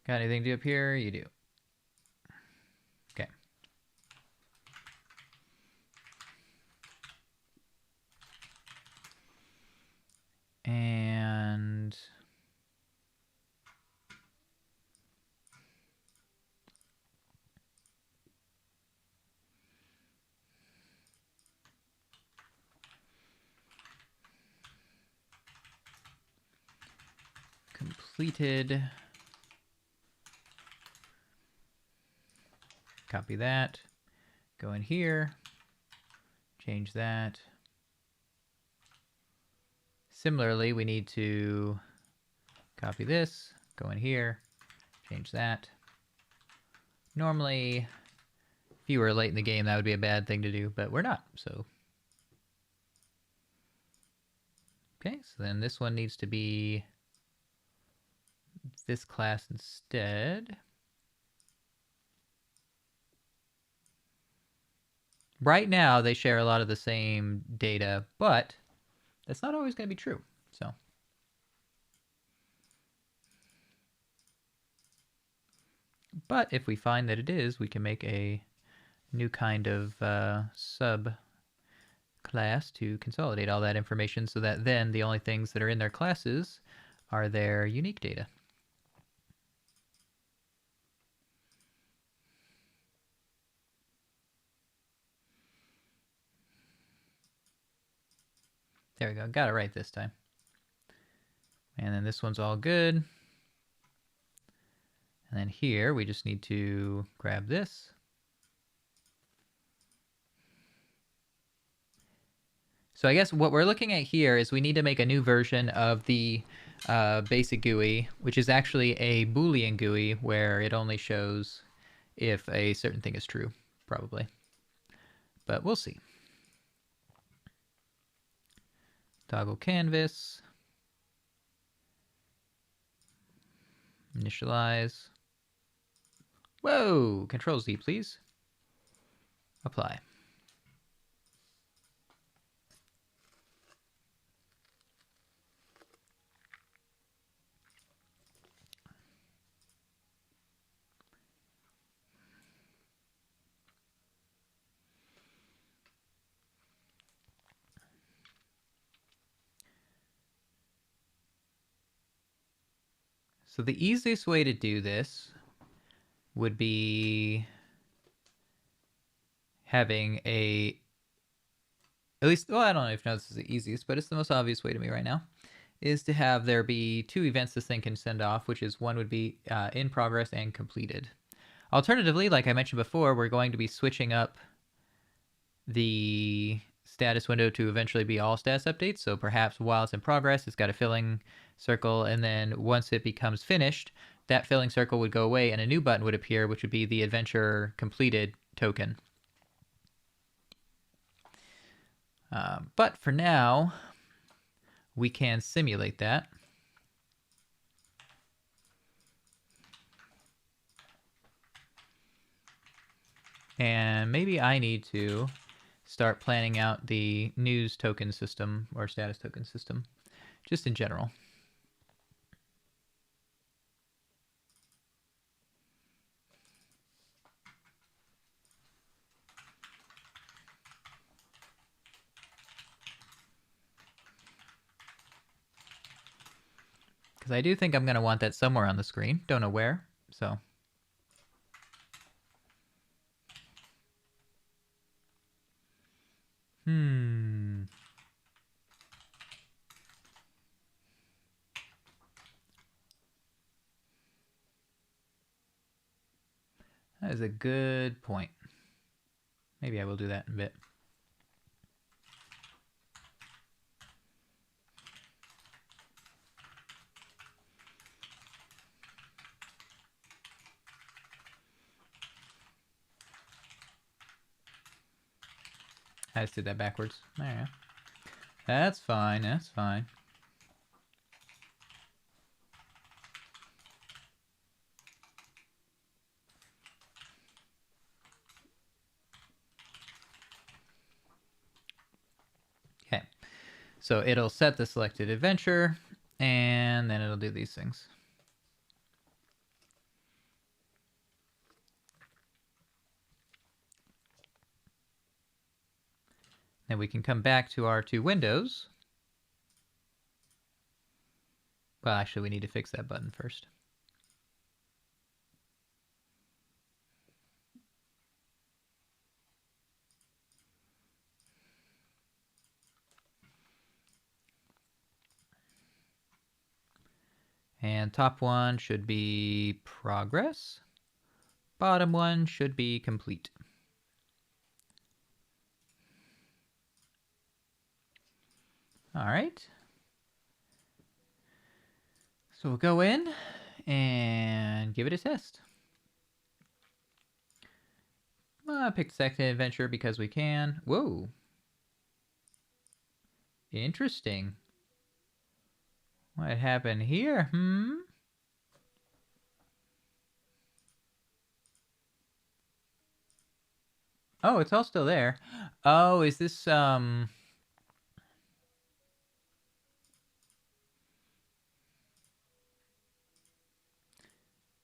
Got anything to do up here? You do. Okay. And completed. Copy that. Go in here. Change that. Similarly, we need to copy this, go in here, change that. Normally, if you were late in the game, that would be a bad thing to do, but we're not, so. Okay, so then this one needs to be this class instead. Right now, they share a lot of the same data, but that's not always going to be true, so. But if we find that it is, we can make a new kind of sub class to consolidate all that information so that then the only things that are in their classes are their unique data. There we go. Got it right this time. And then this one's all good. And then here we just need to grab this. So I guess what we're looking at here is we need to make a new version of the basic GUI, which is actually a Boolean GUI where it only shows if a certain thing is true, probably. But we'll see. Toggle canvas. Initialize. Whoa! Control Z, please. Apply. So the easiest way to do this would be having at least, well, I don't know if this is the easiest, but it's the most obvious way to me right now, is to have there be two events this thing can send off, which is one would be in progress and completed. Alternatively, like I mentioned before, we're going to be switching up the status window to eventually be all status updates. So perhaps while it's in progress, it's got a filling circle, and then once it becomes finished, that filling circle would go away and a new button would appear, which would be the adventure completed token. But for now, we can simulate that. And maybe I need to start planning out the news token system or status token system, just in general. Because I do think I'm going to want that somewhere on the screen. Don't know where, so. That is a good point. Maybe I will do that in a bit. I just did that backwards. There you go. That's fine, that's fine. Okay, so it'll set the selected adventure, and then it'll do these things. Then we can come back to our two windows. Well, actually, we need to fix that button first. And top one should be progress. Bottom one should be complete. All right. So we'll go in and give it a test. Pick the second adventure because we can. Whoa. Interesting. What happened here? Oh, it's all still there. Oh, is this,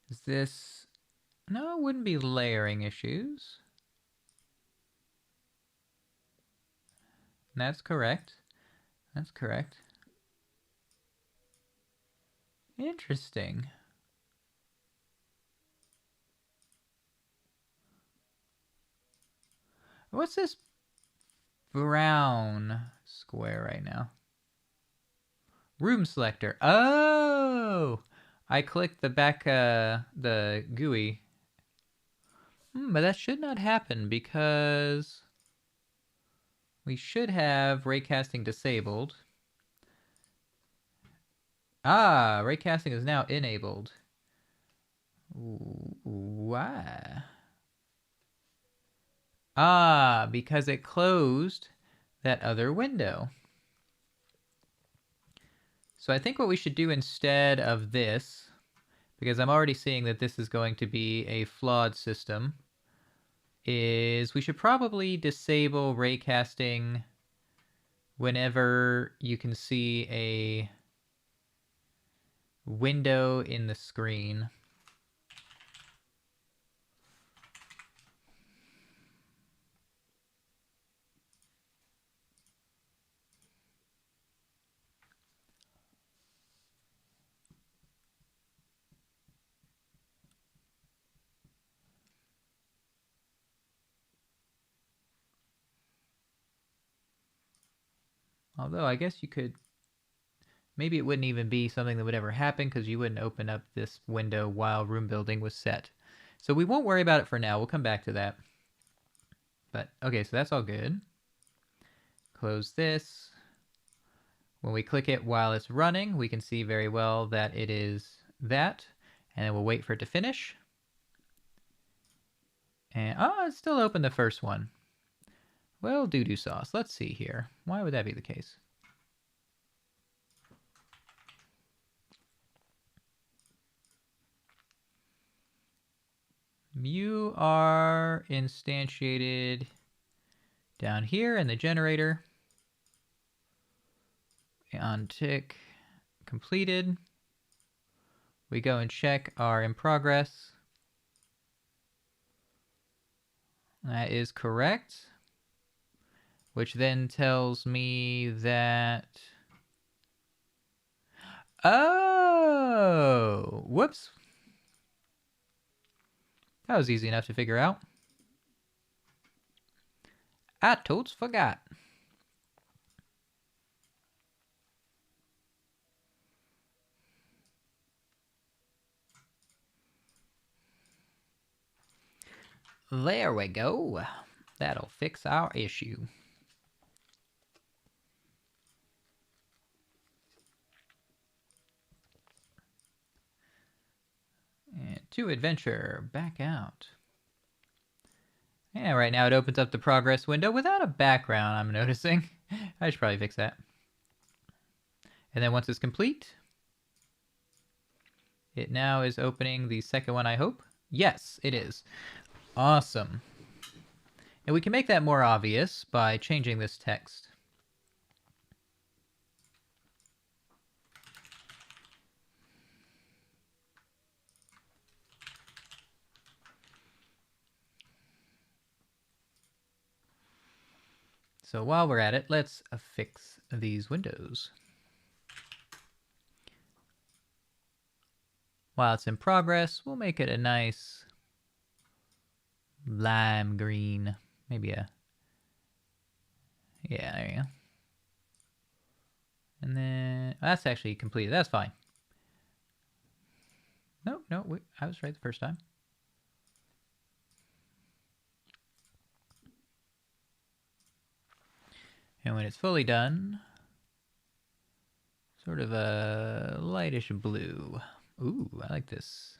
Is this... No, it wouldn't be layering issues. That's correct. That's correct. Interesting. What's this brown square right now? Room selector. Oh! I clicked the back, the GUI. But that should not happen because we should have raycasting disabled. Ah, raycasting is now enabled. Why? Ah, because it closed that other window. So I think what we should do instead of this, because I'm already seeing that this is going to be a flawed system, is we should probably disable raycasting whenever you can see a window in the screen. Although I guess you could, maybe it wouldn't even be something that would ever happen because you wouldn't open up this window while room building was set. So we won't worry about it for now. We'll come back to that. But okay, so that's all good. Close this. When we click it while it's running, we can see very well that it is that. And then we'll wait for it to finish. And, oh, it's still open the first one. Well, doo-doo sauce. Let's see here. Why would that be the case? You are instantiated down here in the generator. On tick completed. We go and check our in progress. That is correct. Which then tells me that... Oh! Whoops. That was easy enough to figure out. I totes forgot. There we go. That'll fix our issue. And to adventure, back out. Yeah, right now it opens up the progress window without a background, I'm noticing. I should probably fix that. And then once it's complete, it now is opening the second one, I hope. Yes, it is. Awesome. And we can make that more obvious by changing this text. So while we're at it, let's affix these windows. While it's in progress, we'll make it a nice lime green. Maybe a... Yeah, there you go. And then... That's actually completed. That's fine. No, I was right the first time. And when it's fully done, sort of a lightish blue. Ooh, I like this.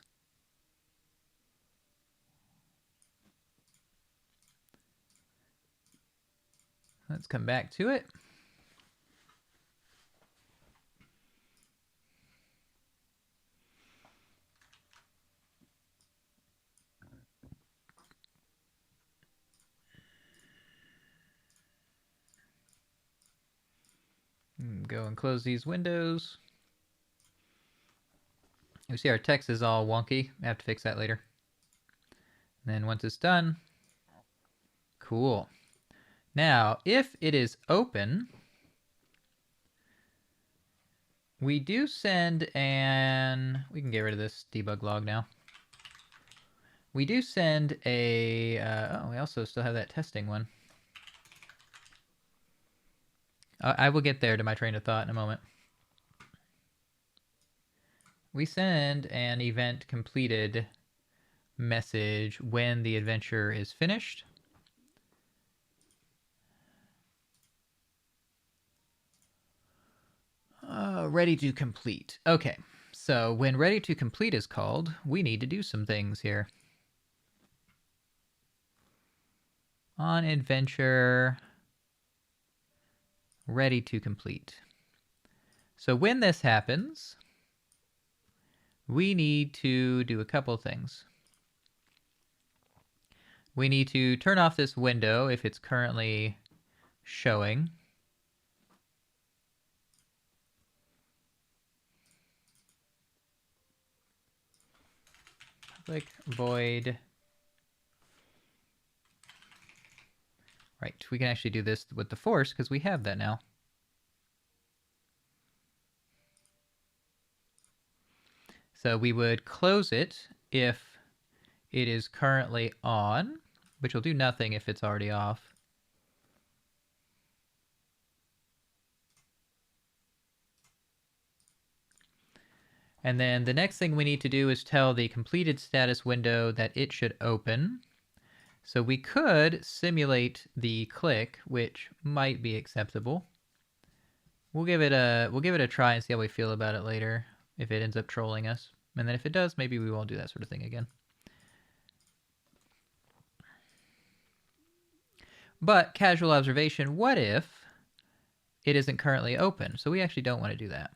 Let's come back to it. Go and close these windows. You see our text is all wonky. I have to fix that later. And then once it's done, cool. Now, if it is open, we do send an... We can get rid of this debug log now. We do send a... oh, we also still have that testing one. I will get there to my train of thought in a moment. We send an event completed message when the adventure is finished. Ready to complete. Okay, so when ready to complete is called, we need to do some things here. On adventure, ready to complete. So when this happens, we need to do a couple things. We need to turn off this window if it's currently showing. Public void. Right, we can actually do this with the force because we have that now. So we would close it if it is currently on, which will do nothing if it's already off. And then the next thing we need to do is tell the completed status window that it should open. So we could simulate the click, which might be acceptable. We'll give it a try and see how we feel about it later, if it ends up trolling us. And then if it does, maybe we won't do that sort of thing again. But casual observation, what if it isn't currently open? So we actually don't want to do that.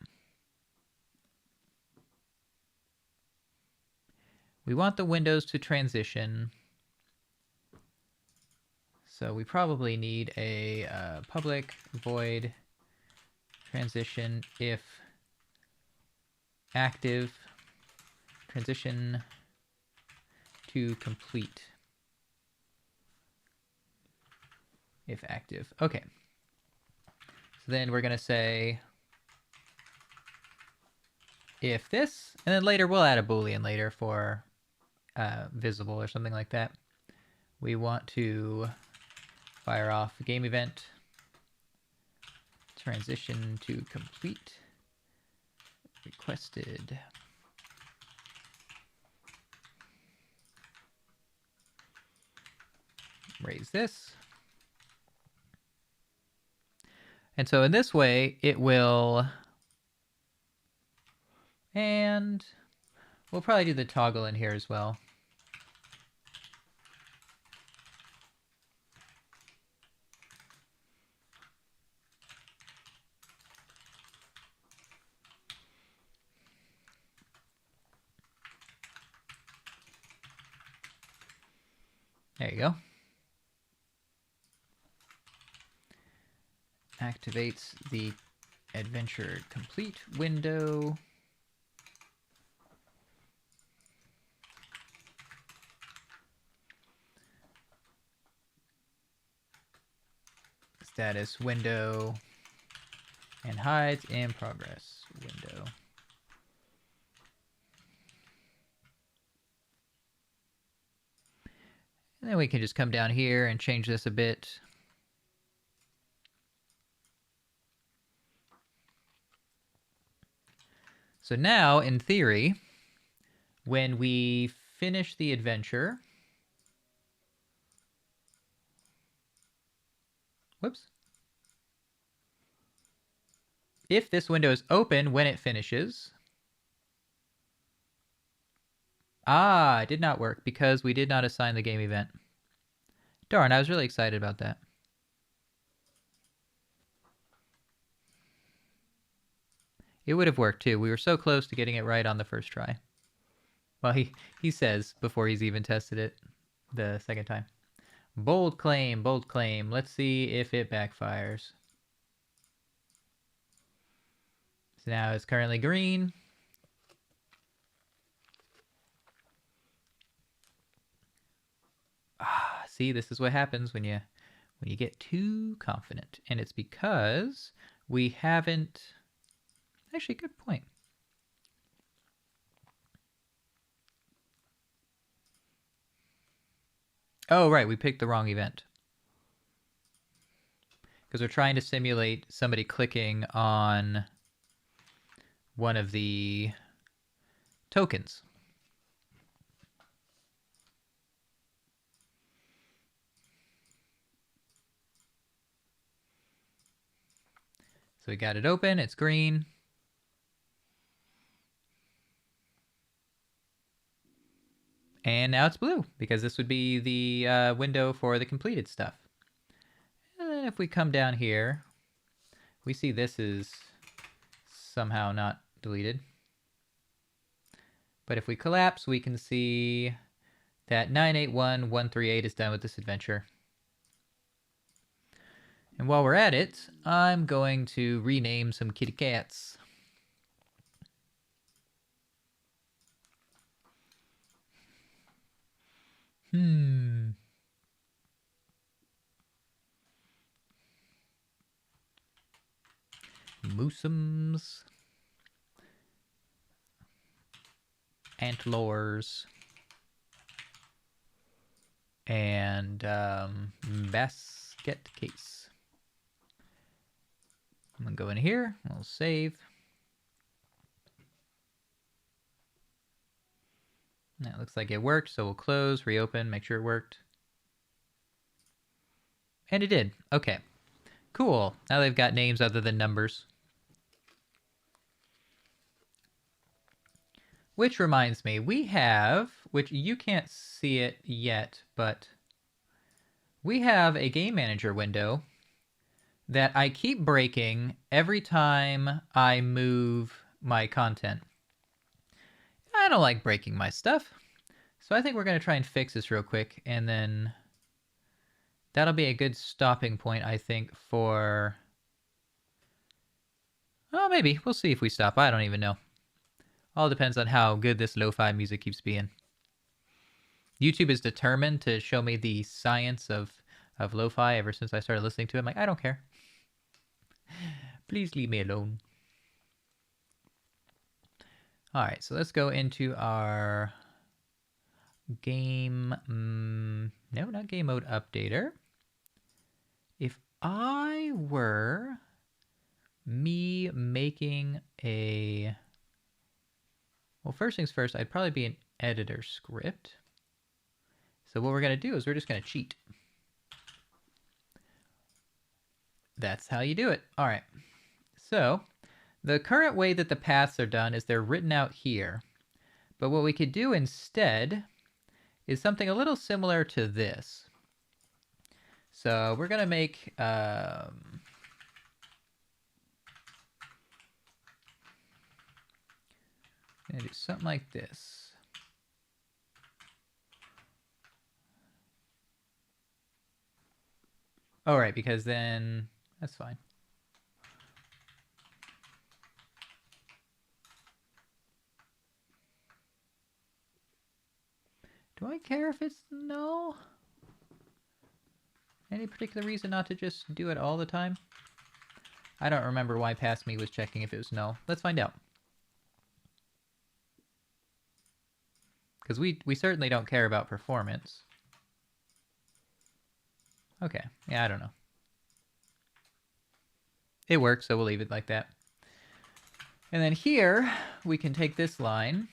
We want the windows to transition. So we probably need a public void transition if active transition to complete. If active. Okay. So then we're going to say if this, and then later we'll add a Boolean later for visible or something like that. We want to fire off game event transition to complete requested. Raise this. And so in this way, it will, and we'll probably do the toggle in here as well. There you go. Activates the adventure complete window. status window and hides in progress window. And then we can just come down here and change this a bit. So now, in theory, when we finish the adventure... Whoops. If this window is open when it finishes... Ah, it did not work because we did not assign the game event. Darn, I was really excited about that. It would have worked too. We were so close to getting it right on the first try. Well, he says before he's even tested it the second time. Bold claim, bold claim. Let's see if it backfires. So now it's currently green. Ah, see, this is what happens when you get too confident. And it's because we haven't... Actually, good point. Oh, right, we picked the wrong event. Because we're trying to simulate somebody clicking on one of the tokens. So we got it open, it's green. And now it's blue, because this would be the window for the completed stuff. And then if we come down here, we see this is somehow not deleted. But if we collapse, we can see that 981138 is done with this adventure. And while we're at it, I'm going to rename some kitty cats. Moosums. Antlors. And basket case. I'm going to go in here. We'll save. That looks like it worked, so we'll close, reopen, make sure it worked. And it did. Okay. Cool. Now they've got names other than numbers. Which reminds me, we have, which you can't see it yet, but we have a game manager window that I keep breaking every time I move my content. I don't like breaking my stuff. So I think we're going to try and fix this real quick, and then that'll be a good stopping point, I think, for... Oh, maybe. We'll see if we stop. I don't even know. All depends on how good this lo-fi music keeps being. YouTube is determined to show me the science of lo-fi ever since I started listening to it. I'm like, I don't care. Please leave me alone. All right, so let's go into our game... no, not game mode updater. If I were me making a... Well, first things first, I'd probably be an editor script. So what we're going to do is we're just going to cheat. That's how you do it. All right. So the current way that the paths are done is they're written out here. But what we could do instead is something a little similar to this. So we're going to make... gonna do something like this. All right, because then that's fine. Do I care if it's no? Any particular reason not to just do it all the time? I don't remember why past me was checking if it was null. Let's find out. Because we certainly don't care about performance. Okay, yeah, I don't know. It works, so we'll leave it like that. And then here, we can take this line,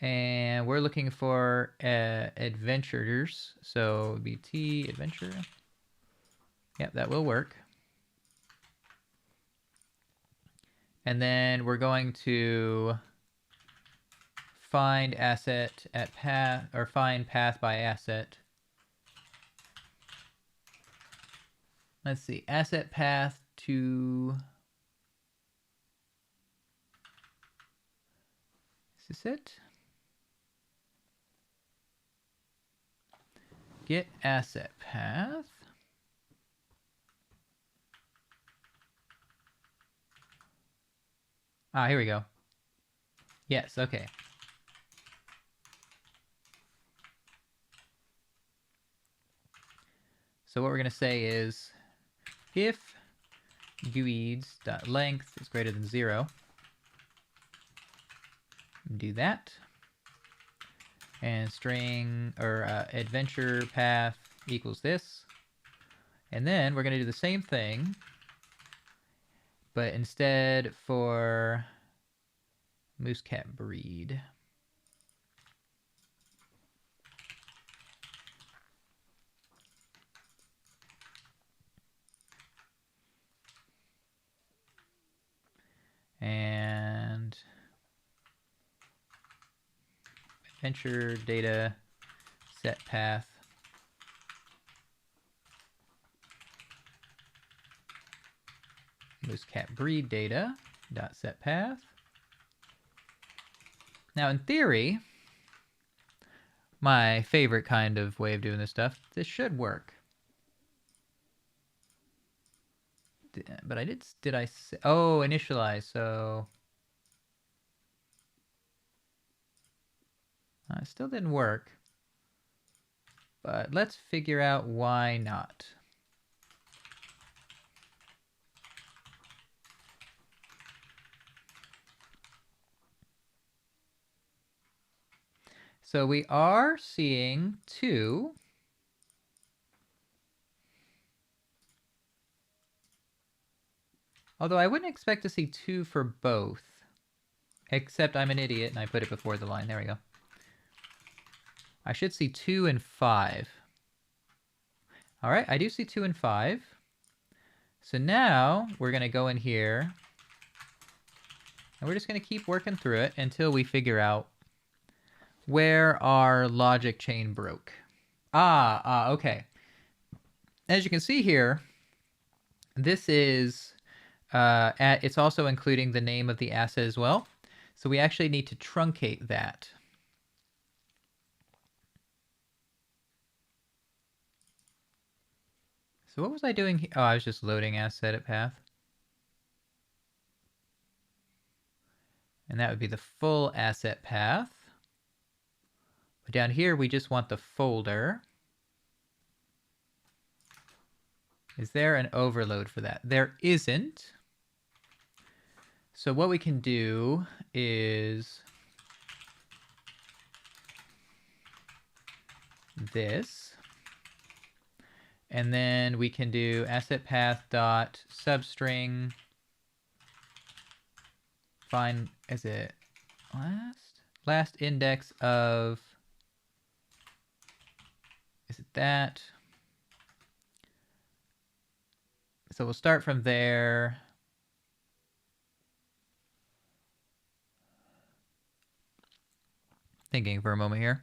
and we're looking for adventurers. So it would be T adventure. Yep, that will work. And then we're going to find asset at path, or find path by asset. Let's see, asset path to... Is this it? Get asset path. Ah, here we go. Yes, okay. So what we're going to say is if guides.length is greater than 0, do that. And string or adventure path equals this. And then we're going to do the same thing, but instead for Moosecat breed. And adventure data set path Moosecat breed data dot set path. Now in theory, my favorite kind of way of doing this stuff, this should work. But did I say, oh, initialize, so it still didn't work. But let's figure out why not. So we are seeing 2. Although I wouldn't expect to see 2 for both. Except I'm an idiot and I put it before the line. There we go. I should see 2 and 5. All right, I do see 2 and 5. So now we're going to go in here. And we're just going to keep working through it until we figure out where our logic chain broke. Okay. As you can see here, this is, it's also including the name of the asset as well. So we actually need to truncate that. So what was I doing here? Oh, I was just loading asset at path. And that would be the full asset path. But down here, we just want the folder. Is there an overload for that? There isn't. So what we can do is this. And then we can do asset path dot substring find, is it last index of, is it that? So we'll start from there. Thinking for a moment here.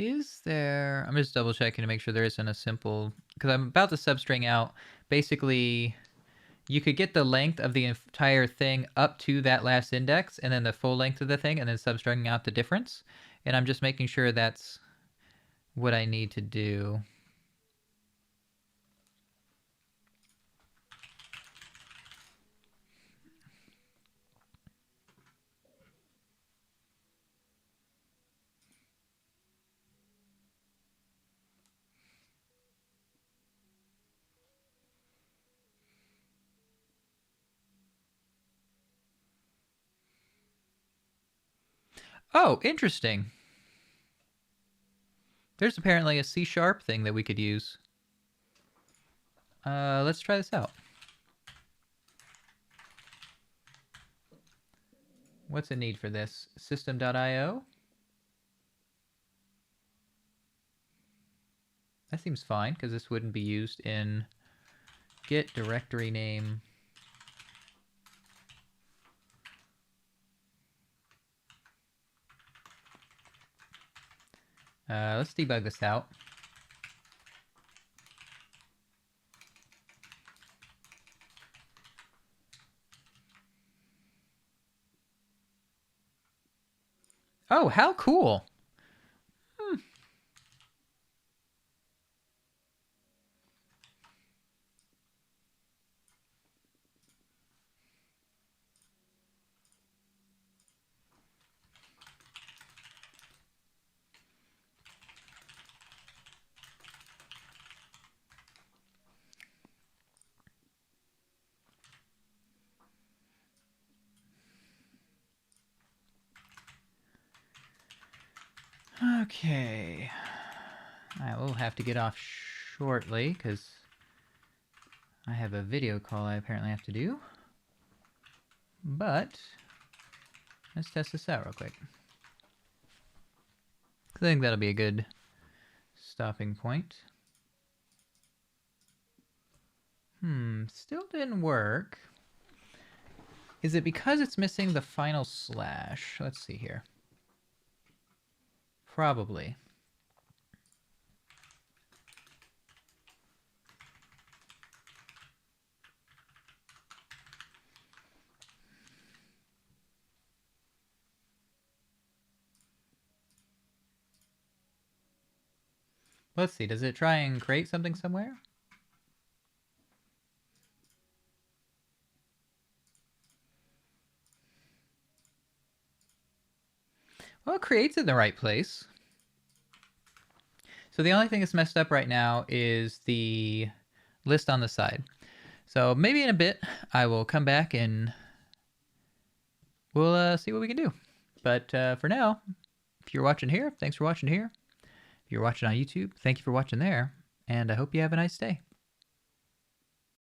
Is there... I'm just double checking to make sure there isn't a simple... Because I'm about to substring out. Basically, you could get the length of the entire thing up to that last index, and then the full length of the thing, and then substringing out the difference. And I'm just making sure that's what I need to do. Oh, interesting. There's apparently a C# thing that we could use. Let's try this out. What's it need for this? System.io? That seems fine, because this wouldn't be used in git directory name. Let's debug this out. Oh, how cool! Okay. I will have to get off shortly, because I have a video call I apparently have to do. But let's test this out real quick. I think that'll be a good stopping point. Still didn't work. Is it because it's missing the final slash? Let's see here. Probably. Let's see, does it try and create something somewhere? Well, it creates in the right place. So the only thing that's messed up right now is the list on the side. So maybe in a bit, I will come back and we'll see what we can do. But for now, if you're watching here, thanks for watching here. If you're watching on YouTube, thank you for watching there. And I hope you have a nice day.